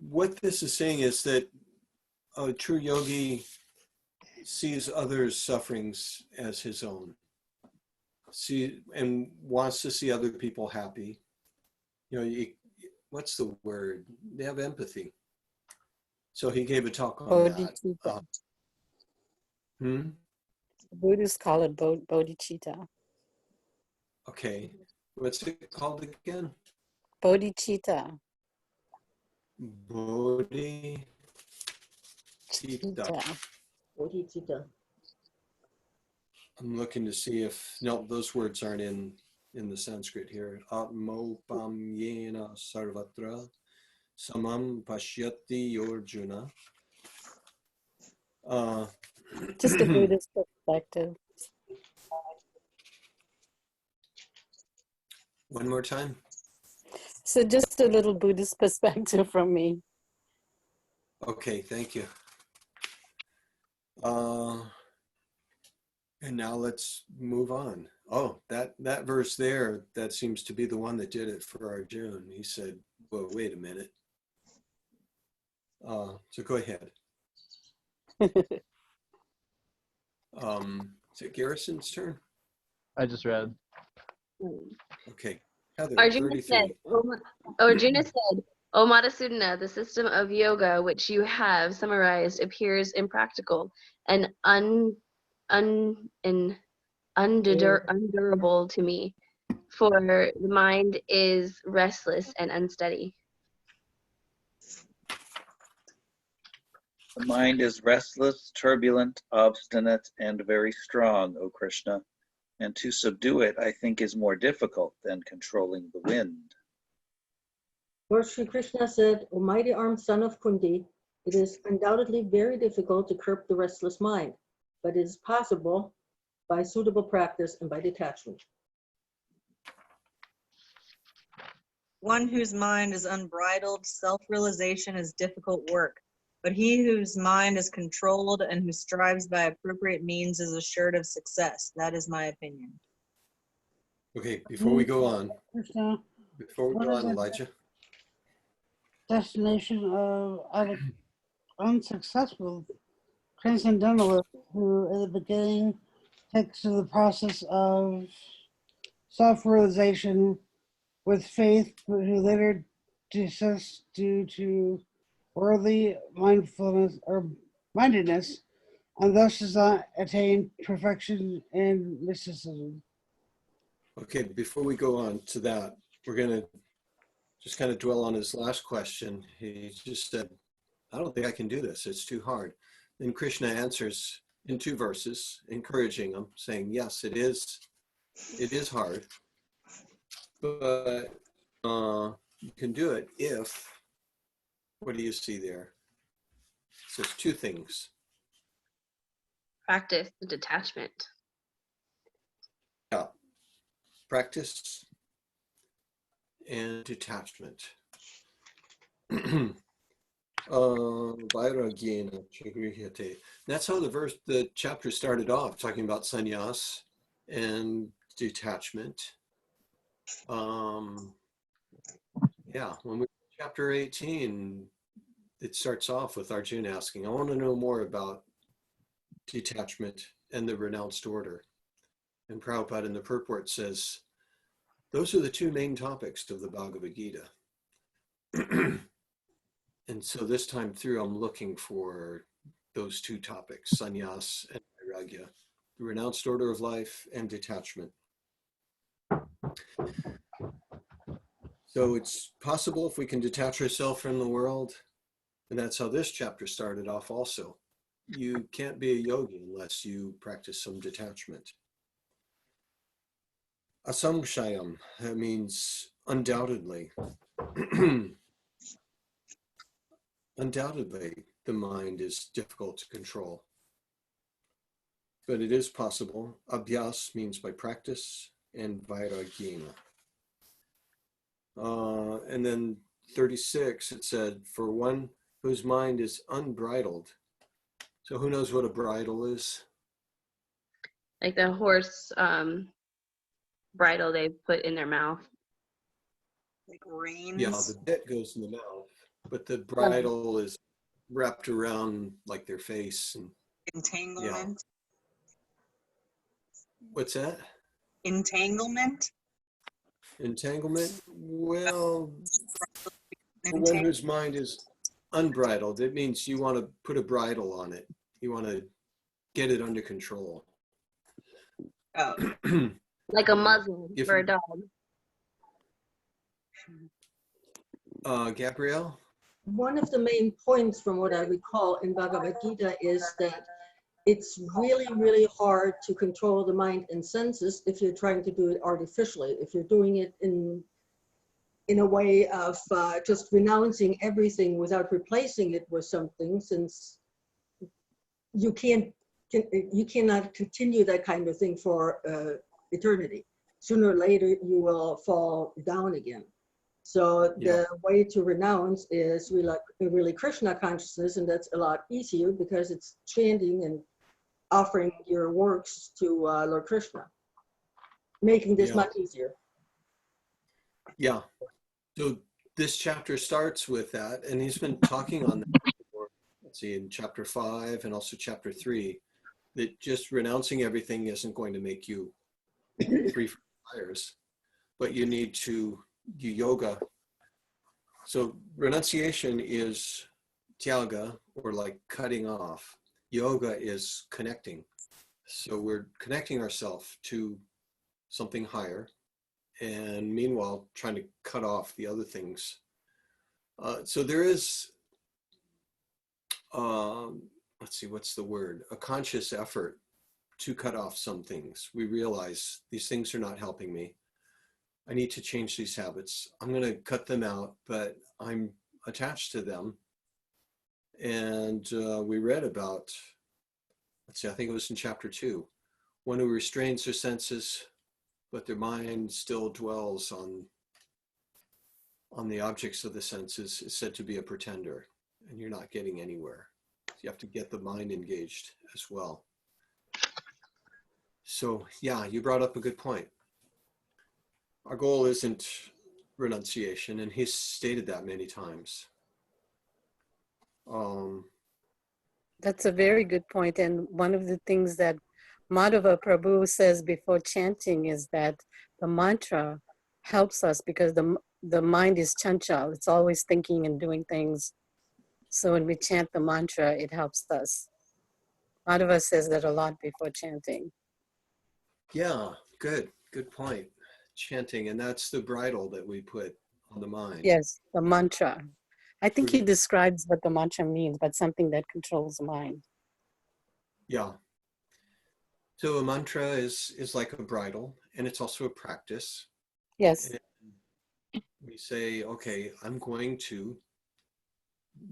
what this is saying is that a true yogi sees others' sufferings as his own, and wants to see other people happy. What's the word? They have empathy. So he gave a talk on Bodhicitta. that. The Buddhists call it bodhicitta. Okay. What's it called again? Bodhicitta. Bodhicitta. Bodhicitta. I'm looking to see if, no, those words aren't in the Sanskrit here. Atmopamyena sarvatra samam pashyati Arjuna. Just a Buddhist perspective. One more time. So just a little Buddhist perspective from me. Okay, thank you. And now let's move on. Oh, that verse there, that seems to be the one that did it for Arjuna. He said, well, wait a minute. So go ahead. Is it Garrison's turn? I just read. Okay. Heather, Arjuna 33. said, O Madhusudana, the system of yoga which you have summarized appears impractical and undurable to me, for the mind is restless and unsteady. The mind is restless, turbulent, obstinate, and very strong, O Krishna, and to subdue it, I think, is more difficult than controlling the wind. Lord Sri Krishna said, O mighty armed son of Kundi, it is undoubtedly very difficult to curb the restless mind, but it is possible by suitable practice and by detachment. One whose mind is unbridled, self-realization is difficult work, but he whose mind is controlled and who strives by appropriate means is assured of success. That is my opinion. Okay, before we go on, Krishna, Elijah. Destination of unsuccessful transcendentalist who at the beginning takes to the process of self-realization with faith, but who later desists due to worldly mindfulness or mindedness, and thus does not attain perfection and mysticism. Okay, before we go on to that, we're going to just kind of dwell on his last question. He just said, I don't think I can do this. It's too hard. Then Krishna answers in 2 verses, encouraging him, saying, yes, it is hard, but you can do it if, what do you see there? It says 2 things. Practice the detachment. Yeah, practice and detachment. Vairagena Chagrihyate. That's how the chapter started off, talking about sannyas and detachment. Yeah, when we chapter 18, it starts off with Arjuna asking, I want to know more about detachment and the renounced order. And Prabhupada in the purport says, those are the 2 main topics of the Bhagavad Gita. And so this time through, I'm looking for those 2 topics, sannyas and vairagya, the renounced order of life and detachment. So it's possible if we can detach ourselves from the world, and that's how this chapter started off also. You can't be a yogi unless you practice some detachment. Asamshayam, that means undoubtedly. Undoubtedly, the mind is difficult to control. But it is possible. Abhyas means by practice, and vairagena. And then 36, it said, for one whose mind is unbridled. So who knows what a bridle is? Like the horse bridle they put in their mouth. Like reins. Yeah, the bit goes in the mouth, but the bridle is wrapped around like their face. And Entanglement. what's that? Entanglement. Entanglement? Well, for one whose mind is unbridled, it means you want to put a bridle on it. You want to get it under control. Oh. Like a muzzle for a dog. Gabrielle? One of the main points from what I recall in Bhagavad Gita is that it's really, really hard to control the mind and senses if you're trying to do it artificially. If you're doing it in a way of just renouncing everything without replacing it with something, since you cannot continue that kind of thing for eternity. Sooner or later, you will fall down again. So the way to renounce is really Krishna consciousness, and that's a lot easier because it's chanting and offering your works to Lord Krishna, making this much easier. Yeah. So this chapter starts with that, and he's been talking on that before. Let's see, in chapter 5 and also chapter 3, that just renouncing everything isn't going to make you free from desires, but you need to do yoga. So renunciation is tyaga, or like cutting off. Yoga is connecting. So we're connecting ourselves to something higher, and meanwhile trying to cut off the other things. So there is, let's see, what's the word? A conscious effort to cut off some things. We realize these things are not helping me. I need to change these habits. I'm going to cut them out, but I'm attached to them. And we read about, let's see, I think it was in chapter 2, one who restrains their senses, but their mind still dwells on the objects of the senses, is said to be a pretender, and you're not getting anywhere. You have to get the mind engaged as well. So yeah, you brought up a good point. Our goal isn't renunciation, and he's stated that many times. That's a very good point. And one of the things that Madhava Prabhu says before chanting is that the mantra helps us because the mind is chanchal. It's always thinking and doing things. So when we chant the mantra, it helps us. Madhava says that a lot before chanting. Yeah, good point. Chanting, and that's the bridle that we put on the mind. Yes, the mantra. I think he describes what the mantra means, but something that controls the mind. Yeah. So a mantra is like a bridle, and it's also a practice. Yes. And we say, okay, I'm going to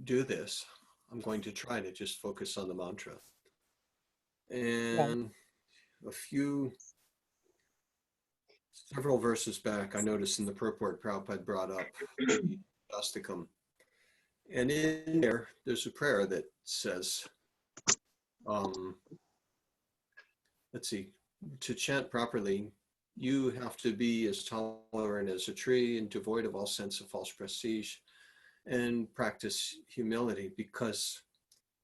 do this. I'm going to try to just focus on the mantra. And several verses back, I noticed in the purport Prabhupada brought up the Shastakam. And in there, there's a prayer that says, let's see, to chant properly, you have to be as tolerant as a tree and devoid of all sense of false prestige, and practice humility, because,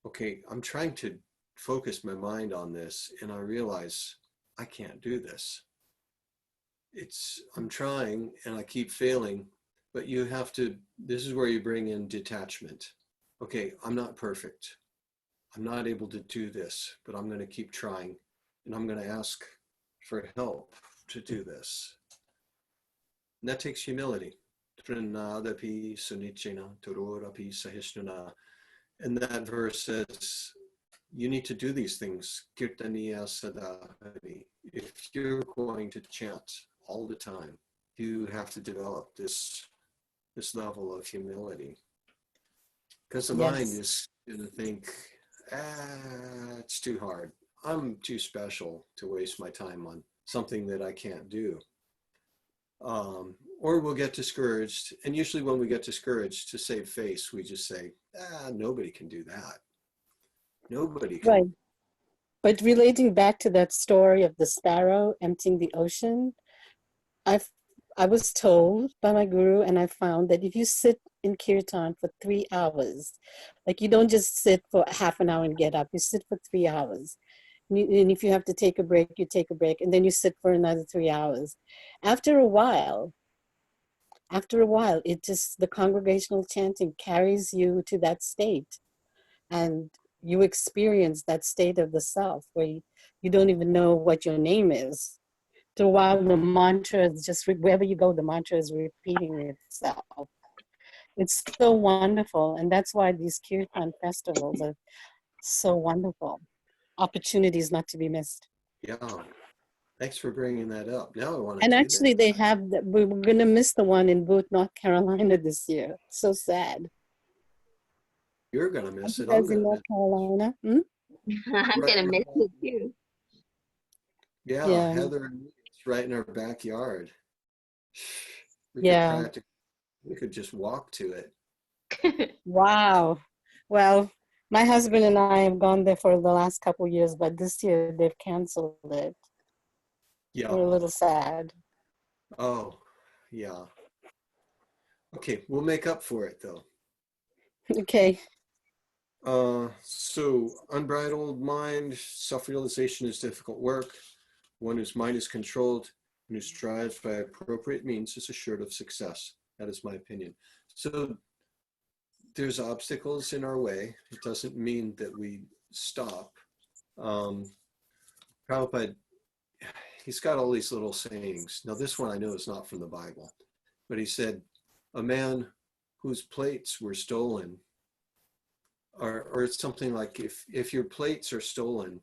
okay, I'm trying to focus my mind on this and I realize I can't do this. I'm trying and I keep failing, but you have to, this is where you bring in detachment. Okay, I'm not perfect. I'm not able to do this, but I'm going to keep trying, and I'm going to ask for help to do this. And that takes humility. And that verse says, you need to do these things. Kirtaniya sadahari. If you're going to chant all the time, you have to develop this level of humility. Because the mind is going to think, it's too hard. I'm too special to waste my time on something that I can't do. Or we'll get discouraged. And usually when we get discouraged, to save face, we just say, nobody can do that. Nobody can. Right. But relating back to that story of the sparrow emptying the ocean, I was told by my guru, and I found that if you sit in kirtan for 3 hours, like you don't just sit for half an hour and get up, you sit for 3 hours. And if you have to take a break, you take a break, and then you sit for another 3 hours. After a while, the congregational chanting carries you to that state, and you experience that state of the self where you don't even know what your name is. After a while, the mantra is just, wherever you go, the mantra is repeating itself. It's so wonderful, and that's why these kirtan festivals are so wonderful. Opportunities not to be missed. Yeah. Thanks for bringing that up. Now I want to And do actually, that. we were going to miss the one in Booth, North Carolina this year. So sad. You're going to miss it. You I'm guys in going to North miss Carolina? I'm Right. gonna miss it too. Yeah, Heather and me, it's right in our backyard. Yeah. We could just walk to it. Wow. Well, my husband and I have gone there for the last couple of years, but this year they've canceled it. Yeah. We're a little sad. Oh, yeah. Okay, we'll make up for it though. Okay. So unbridled mind, self-realization is difficult work. One whose mind is controlled and who strives by appropriate means is assured of success. That is my opinion. So there's obstacles in our way. It doesn't mean that we stop. Prabhupada, he's got all these little sayings. Now this one I know is not from the Bible, but he said, a man whose plates were stolen, or it's something like, if your plates are stolen,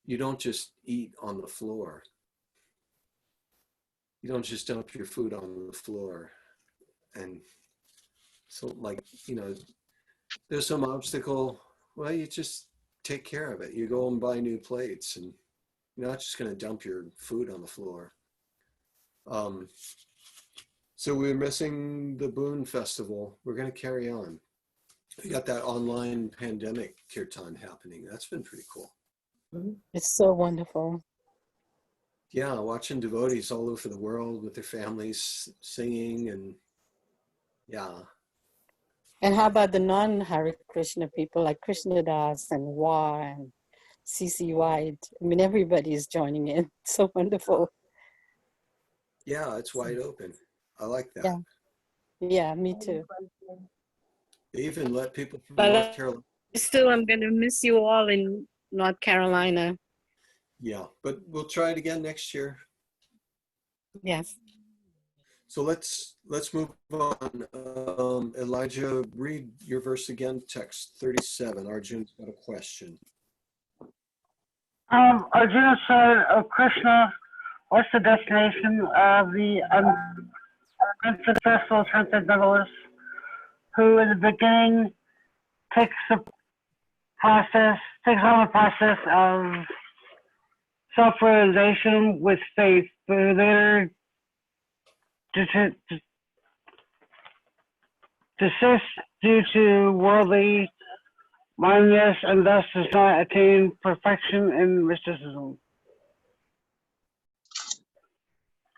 you don't just eat on the floor. You don't just dump your food on the floor. And so, like, there's some obstacle, well, you just take care of it. You go and buy new plates, and you're not just going to dump your food on the floor. So we're missing the Boon Festival. We're going to carry on. We got that online pandemic kirtan happening. That's been pretty cool. It's so wonderful. Yeah, watching devotees all over the world with their families singing, and yeah. And how about the non-Hare Krishna people like Krishna Das and Wa and CC White? I mean, everybody is joining in. It's so wonderful. Yeah, it's wide open. I like that. Yeah. Yeah, me too. They even let people from But North Carolina. still, I'm going to miss you all in North Carolina. Yeah, but we'll try it again next year. Yes. So let's move on. Elijah, read your verse again, text 37. Arjun's got a question. Arjuna said, "Oh Krishna, what's the destination of the unsuccessful transcendentalist who in the beginning takes on the process of self-realization with faith, but who later desists due to worldly mindedness and thus does not attain perfection in mysticism."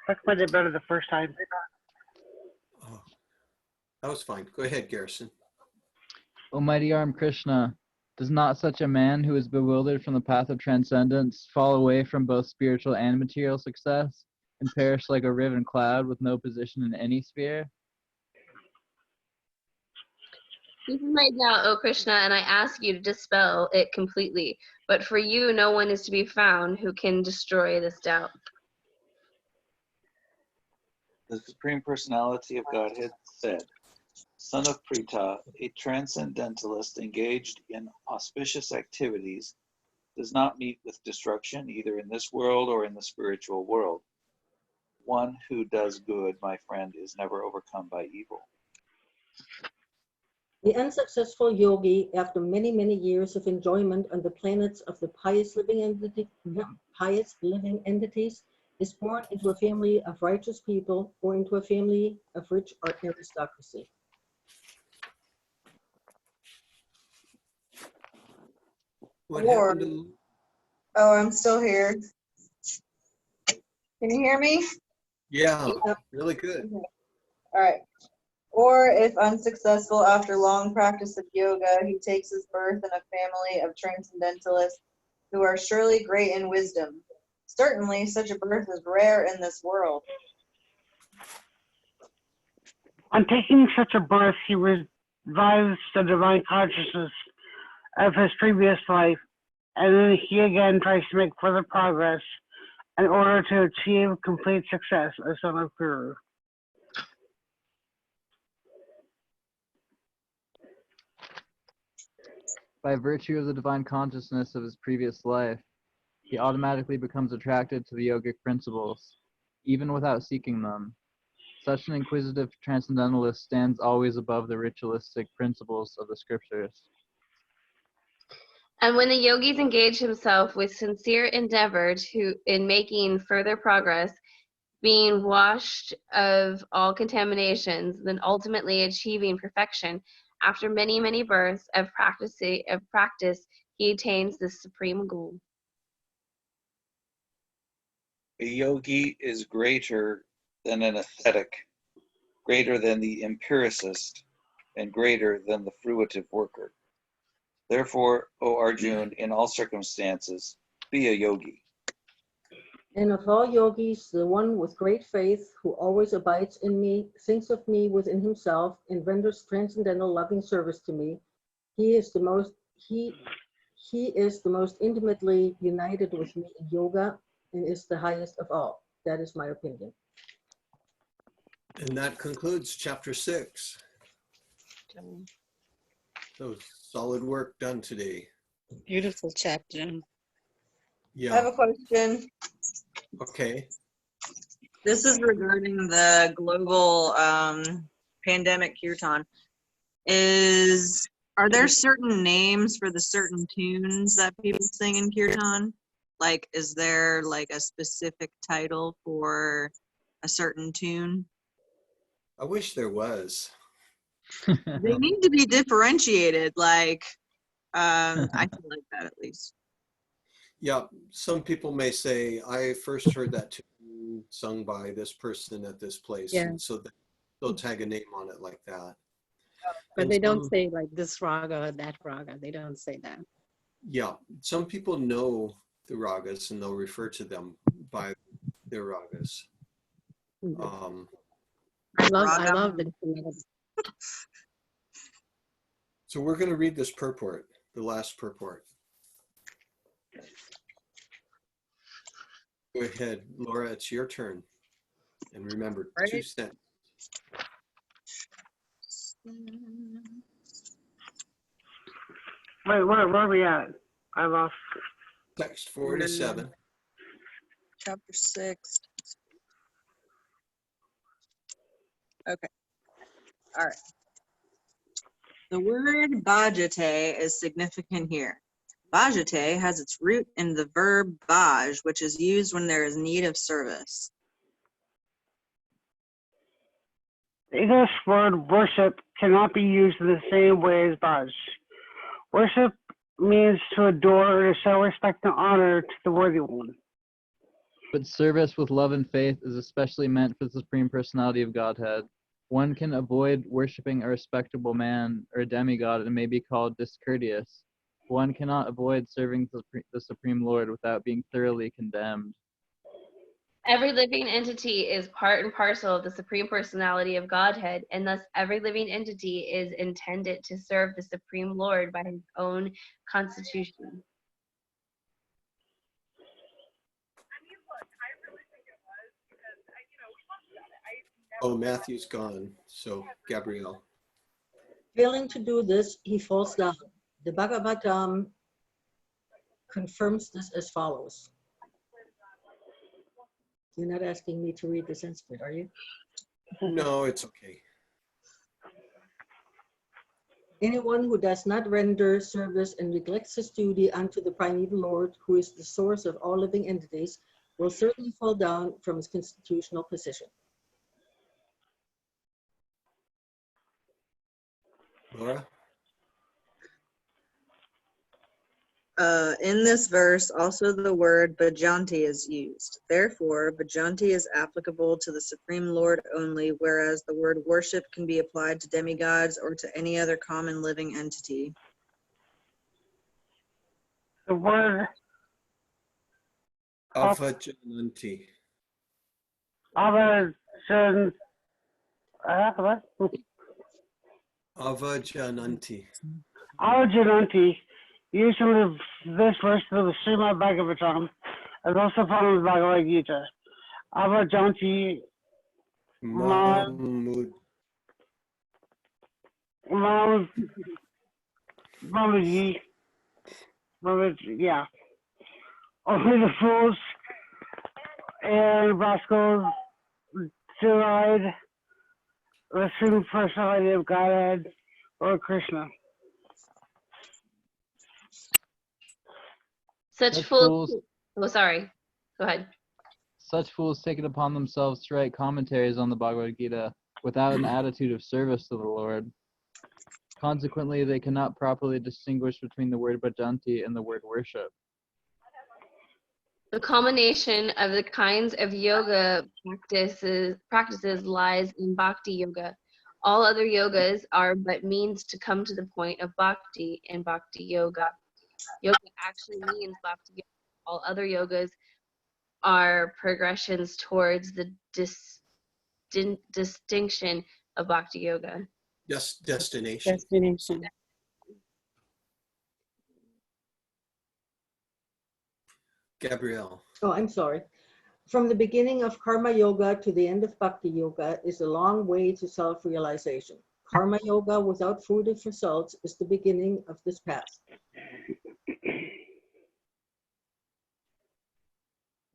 I think I did better the first time. Oh, that was fine. Go ahead, Garrison. O mighty arm Krishna, does not such a man who is bewildered from the path of transcendence fall away from both spiritual and material success and perish like a riven cloud with no position in any sphere? This is my doubt, O Krishna, and I ask you to dispel it completely. But for you, no one is to be found who can destroy this doubt. The Supreme Personality of Godhead said, "Son of Pritha, a transcendentalist engaged in auspicious activities does not meet with destruction either in this world or in the spiritual world. One who does good, my friend, is never overcome by evil." The unsuccessful yogi, after many, many years of enjoyment on the planets of the pious living entities, is born into a family of righteous people or into a family of rich aristocracy. What Or- happened to... Oh, I'm still here. Can you hear me? Yeah, really good. All right. Or if unsuccessful after long practice of yoga, he takes his birth in a family of transcendentalists who are surely great in wisdom. Certainly, such a birth is rare in this world. On taking such a birth, he revives the divine consciousness of his previous life, and then he again tries to make further progress in order to achieve complete success as son of Guru. By virtue of the divine consciousness of his previous life, he automatically becomes attracted to the yogic principles, even without seeking them. Such an inquisitive transcendentalist stands always above the ritualistic principles of the scriptures. And when the yogis engage himself with sincere endeavor in making further progress, being washed of all contaminations, then ultimately achieving perfection, after many, many births of practice, he attains the supreme goal. A yogi is greater than an ascetic, greater than the empiricist, and greater than the fruitive worker. Therefore, O Arjun, in all circumstances, be a yogi. And of all yogis, the one with great faith, who always abides in me, thinks of me within himself, and renders transcendental loving service to me, he is the most intimately united with me in yoga and is the highest of all. That is my opinion. And that concludes chapter 6. So solid work done today. Beautiful chapter. I have Yeah, a question. okay. This is regarding the global pandemic kirtan. Are there certain names for the certain tunes that people sing in kirtan? Like, is there like a specific title for a certain tune? I wish there was. They need to be differentiated. Like, I feel like that at least. Yeah, some people may say, I first heard that tune sung by this person at this place. Yeah. And so they'll tag a name on it like that. But And they don't some- say like this raga or that raga. They don't say that. Yeah, some people know the ragas and they'll refer to them by their ragas. I love Raga. the So we're going to read this purport, the last purport. Go ahead, Laura, it's your turn. And remember, Right. 2 cents. Wait, where are we at? I lost. Text 4 to 7. Chapter 6. Okay. All right. The word bhajate is significant here. Bhajate has its root in the verb bhaj, which is used when there is need of service. The English word worship cannot be used in the same way as Baj. Worship means to adore or to show respect and honor to the worthy one. But service with love and faith is especially meant for the Supreme Personality of Godhead. One can avoid worshiping a respectable man or a demigod and may be called discourteous. One cannot avoid serving the Supreme Lord without being thoroughly condemned. Every living entity is part and parcel of the Supreme Personality of Godhead, and thus every living entity is intended to serve the Supreme Lord by his own constitution. Oh, Matthew's gone. So, Gabrielle. Failing to do this, he falls down. The Bhagavatam confirms this as follows. You're not asking me to read the Sanskrit, are you? No, it's okay. Anyone who does not render service and neglects his duty unto the primeval Lord, who is the source of all living entities, will certainly fall down from his constitutional position. Laura? In this verse, also the word bhajanti is used. Therefore, bhajanti is applicable to the Supreme Lord only, whereas the word worship can be applied to demigods or to any other common living entity. The word Avajananti. Avajan, what? Avajananti. Avajananti, used in this verse of the Srimad Bhagavatam, is also found in the Bhagavad Gita. Avajanti, Mamud. yeah. Only the fools and rascals deride the Supreme Personality of Godhead or Krishna. Such fools. Oh, sorry. Go ahead. Such fools take it upon themselves to write commentaries on the Bhagavad Gita without an attitude of service to the Lord. Consequently, they cannot properly distinguish between the word bhajanti and the word worship. The culmination of the kinds of yoga practices lies in bhakti yoga. All other yogas are but means to come to the point of bhakti in bhakti yoga. Yoga actually means bhakti yoga. All other yogas are progressions towards the distinction of bhakti yoga. Destination. Destination. Gabrielle. Oh, I'm sorry. From the beginning of Karma Yoga to the end of Bhakti Yoga is a long way to self-realization. Karma Yoga without fruitive results is the beginning of this path.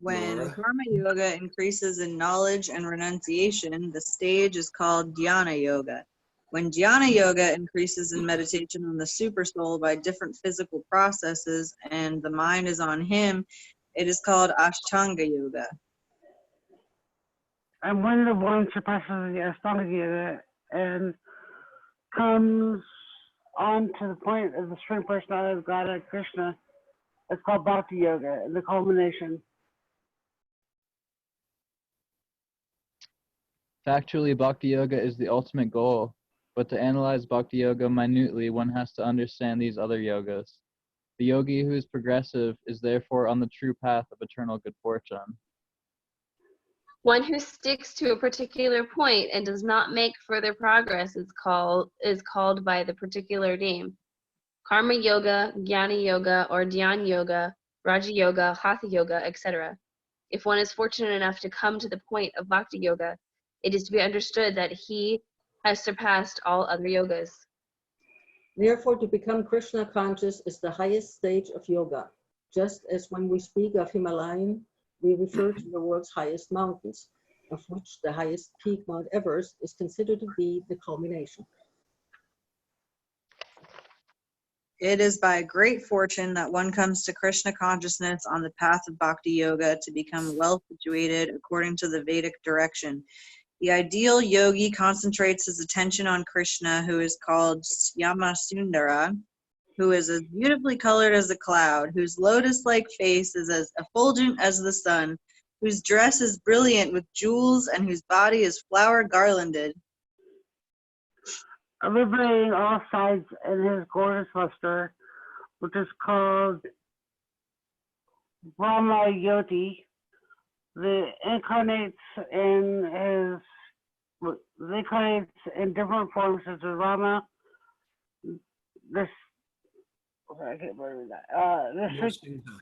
When Laura? Karma Yoga increases in knowledge and renunciation, the stage is called Dhyana Yoga. When Dhyana Yoga increases in meditation on the Supersoul by different physical processes and the mind is on him, it is called Ashtanga Yoga. And when the one surpasses the Ashtanga Yoga and comes on to the point of the Supreme Personality of Godhead Krishna, it's called Bhakti Yoga, the culmination. Factually, Bhakti Yoga is the ultimate goal, but to analyze Bhakti Yoga minutely, one has to understand these other yogas. The yogi who is progressive is therefore on the true path of eternal good fortune. One who sticks to a particular point and does not make further progress is called by the particular name. Karma Yoga, Jnana Yoga, or Dhyan Yoga, Raja Yoga, Hatha Yoga, etc. If one is fortunate enough to come to the point of bhakti yoga, it is to be understood that he has surpassed all other yogas. Therefore, to become Krishna conscious is the highest stage of yoga, just as when we speak of Himalayan, we refer to the world's highest mountains, of which the highest peak, Mount Everest, is considered to be the culmination. It is by great fortune that one comes to Krishna consciousness on the path of bhakti yoga to become well situated according to the Vedic direction. The ideal yogi concentrates his attention on Krishna, who is called Syamasundara, who is as beautifully colored as a cloud, whose lotus-like face is as effulgent as the sun, whose dress is brilliant with jewels, and whose body is flower garlanded. Illuminating all sides in his gorgeous luster, which is called Brahma Yoti, the incarnates in different forms such as Rama, this I can't believe that. Nrsimha.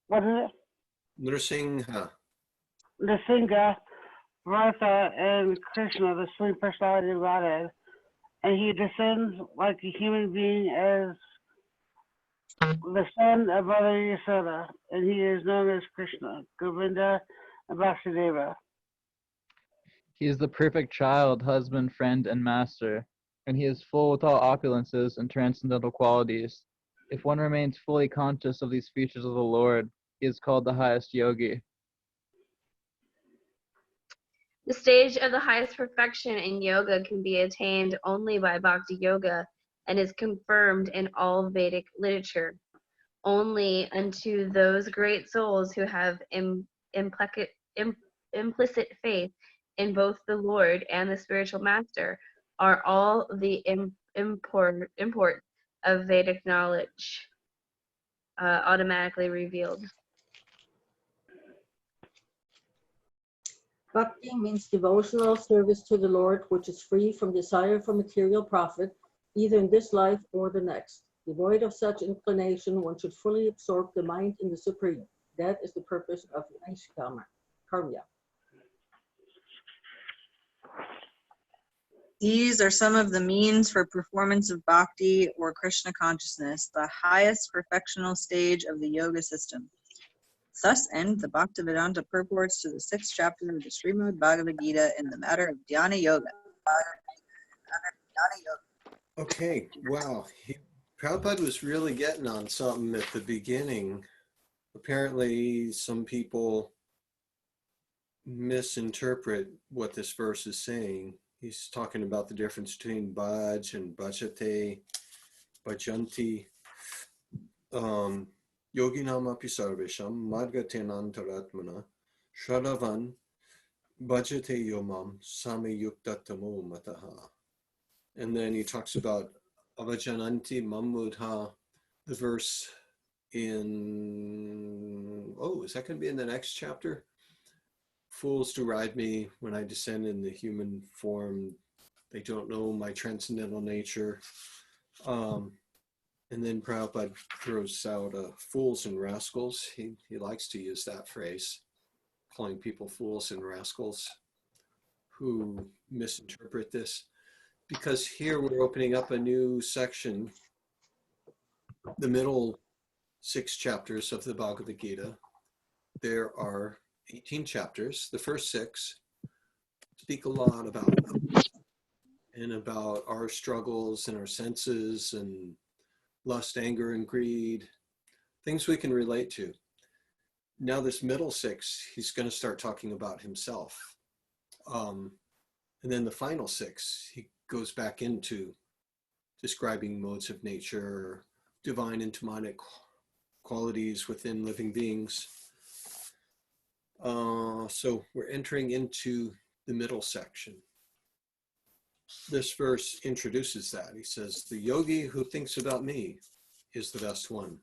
What is it? Nrsimha. Nrsimha, Martha, and Krishna, the Supreme Personality of Godhead, and he descends like a human being as the son of Mother Yasoda, and he is known as Krishna, Govinda, and Vasudeva. He is the perfect child, husband, friend, and master, and he is full with all opulences and transcendental qualities. If one remains fully conscious of these features of the Lord, he is called the highest yogi. The stage of the highest perfection in yoga can be attained only by bhakti yoga and is confirmed in all Vedic literature. Only unto those great souls who have implicit faith in both the Lord and the spiritual master are all the import of Vedic knowledge automatically revealed. Bhakti means devotional service to the Lord, which is free from desire for material profit, either in this life or the next. Devoid of such inclination, one should fully absorb the mind in the Supreme. That is the purpose of Nishkama, Karma. These are some of the means for performance of bhakti or Krishna consciousness, the highest perfectional stage of the yoga system. Thus end the Bhaktivedanta purports to the 6th chapter of the Srimad Bhagavad Gita in the matter of dhyana yoga. Okay, wow. Prabhupada was really getting on something at the beginning. Apparently, some people misinterpret what this verse is saying. He's talking about the difference between bhaj and bhajate, bhajanti. Yoginam api sarvesham margatenantaratmana shradavan bhajate yomam samyuktatamo mataha. And then he talks about avajananti mamudha, the verse in, is that going to be in the next chapter? Fools deride me when I descend in the human form. They don't know my transcendental nature. And then Prabhupada throws out fools and rascals. He likes to use that phrase, calling people fools and rascals who misinterpret this. Because here we're opening up a new section, the middle 6 chapters of the Bhagavad Gita. There are 18 chapters. The first 6 speak a lot about our struggles and our senses and lust, anger, and greed, things we can relate to. Now this middle 6, he's going to start talking about himself. And then the final 6, he goes back into describing modes of nature, divine and demonic qualities within living beings. So we're entering into the middle section. This verse introduces that. He says, the yogi who thinks about me is the best one.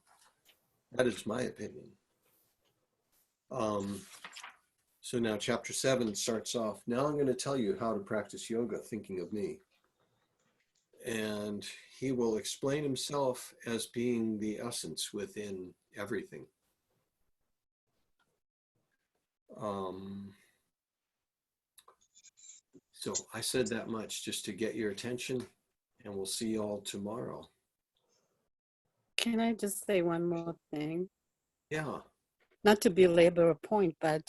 That is my opinion. So now chapter 7 starts off. Now I'm going to tell you how to practice yoga thinking of me. And he will explain himself as being the essence within everything. So I said that much just to get your attention, and we'll see you all tomorrow. Can I just say one more thing? Yeah. Not to belabor a point, but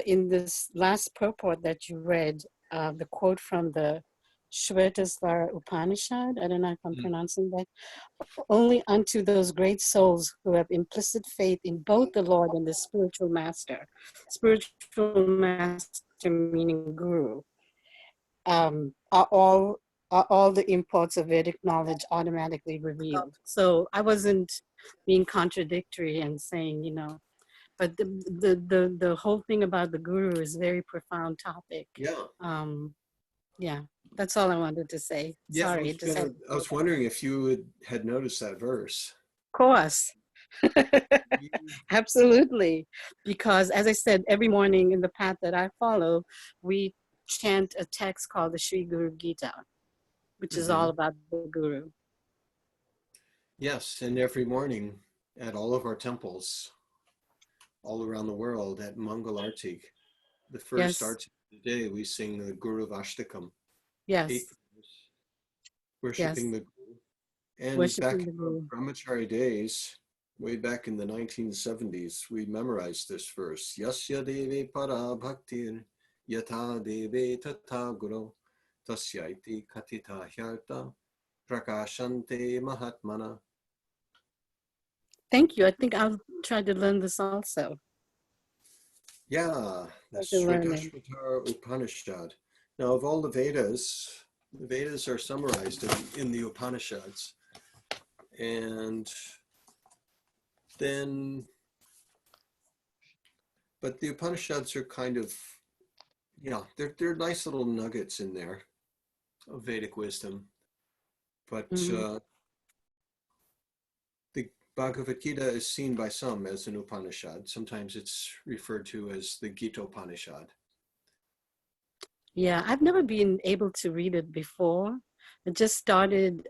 in this last purport that you read, the quote from the Shvetasvara Upanishad, I don't know if I'm pronouncing that, only unto those great souls who have implicit faith in both the Lord and the spiritual master meaning guru, are all the imports of Vedic knowledge automatically revealed. So I wasn't being contradictory and saying, but the whole thing about the guru is a very profound topic. Yeah. Yeah, that's all I wanted to say. Yeah. Sorry, I was wondering if you had noticed that verse. Of course. Absolutely. Because as I said, every morning in the path that I follow, we chant a text called the Sri Guru Gita, which is all about the guru. Yes, and every morning at all of our temples all around the world at Mangal Arti, the first Yes. arti of the day, we sing the Guru Vashtakam. Yes. 8 prayers, worshiping Yes. the Guru. And Worshiping back the in our guru. brahmachari days, way back in the 1970s, we memorized this verse. Yasya deve para bhaktir yatha deve tata guru tasyaiti katita hyarta prakashante mahatmana. Thank you. I think I'll try to learn this also. Yeah, the To learn it. Shrikashvatara Upanishad. Now, of all the Vedas are summarized in the Upanishads. And then, but the Upanishads are kind of, they're nice little nuggets in there of Vedic wisdom. But the Bhagavad Gita is seen by some as an Upanishad. Sometimes it's referred to as the Gita Upanishad. Yeah, I've never been able to read it before. I just started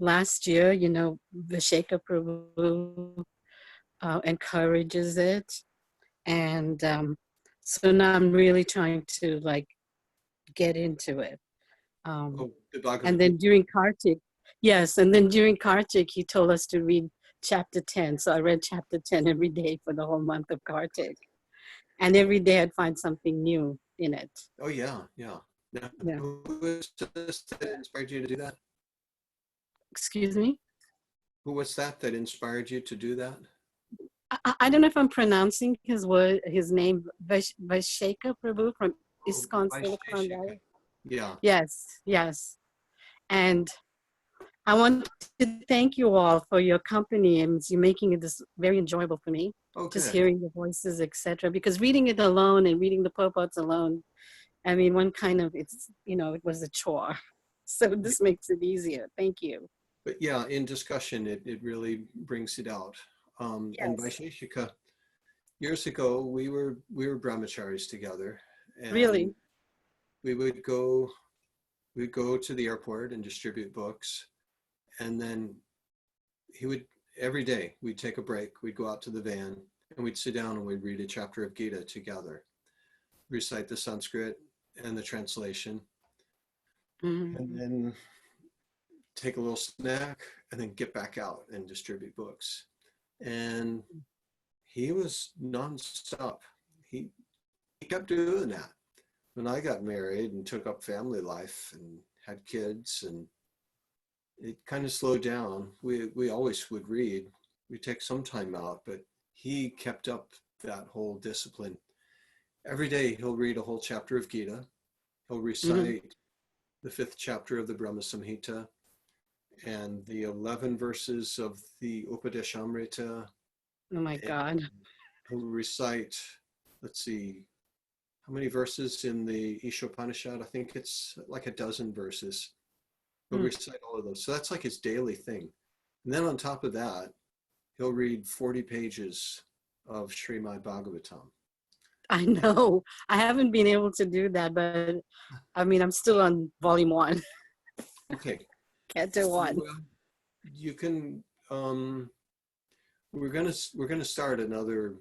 last year, Visheka Prabhu encourages it. And so now I'm really trying to get into it. And then during Kartik, he told us to read chapter 10. So I read chapter 10 every day for the whole month of Kartik. And every day I'd find something new in it. Oh, yeah. Now, Yeah. who was this that inspired you to do that? Excuse me? Who was that inspired you to do that? I don't know if I'm pronouncing his name, Visheka Prabhu from ISKCON Silicon Valley. Yeah. Yes. And I want to thank you all for your company and you making this very enjoyable for me. Just hearing the voices, etc. Because reading it alone and reading the purports alone, I mean, it was a chore. So this makes it easier. Thank you. But yeah, in discussion, it really brings it out. And Vaisheshika, years ago, we were brahmacharis together. And really? We'd go to the airport and distribute books. And then every day, we'd take a break, we'd go out to the van, and we'd sit down and we'd read a chapter of Gita together, recite the Sanskrit and the translation, and then take a little snack, and then get back out and distribute books. And he was nonstop. He kept doing that. When I got married and took up family life and had kids, and it kind of slowed down. We always would read. We'd take some time out, but he kept up that whole discipline. Every day he'll read a whole chapter of Gita. He'll recite the 5th chapter of the Brahma Samhita and the 11 verses of the Upadeshamrita. Oh my God. He'll recite, let's see, how many verses in the Ishopanishad? I think it's like a dozen verses. He'll recite all of those. So that's like his daily thing. And then on top of that, he'll read 40 pages of Srimad Bhagavatam. I know. I haven't been able to do that, but I mean, I'm still on volume 1. Okay. Canto 1. Well, you can, we're gonna start another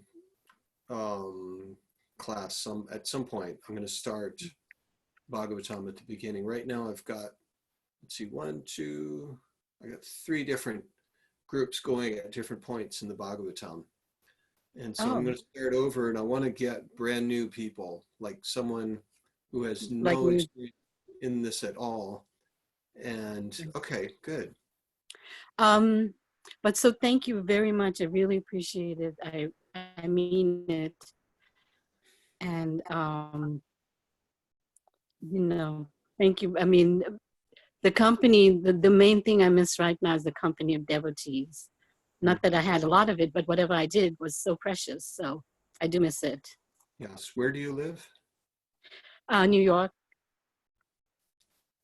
class at some point. I'm going to start Bhagavatam at the beginning. Right now I've got, let's see, I got 3 different groups going at different points in the Bhagavatam. And so I'm going to start over, and I want to get brand new people, like someone who has Like no me. experience in this at all. And okay, good. But so thank you very much. I really appreciate it. I mean it. And you know, thank you. I mean, the company, the main thing I miss right now is the company of devotees. Not that I had a lot of it, but whatever I did was so precious. So I do miss it. Yes. Where do you live? New York,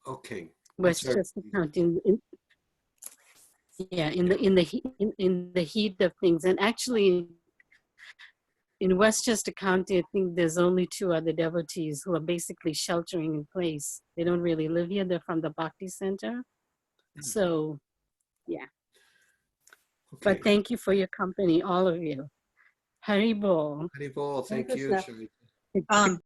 Okay. Westchester County. Yeah, in the heat of things. And actually, in Westchester County, I think there's only 2 other devotees who are basically sheltering in place. They don't really live here. They're from the Bhakti Center. So, yeah. Okay. But thank you for your company, all of you. Haribol. Haribol, thank Thank you. you, Sharita.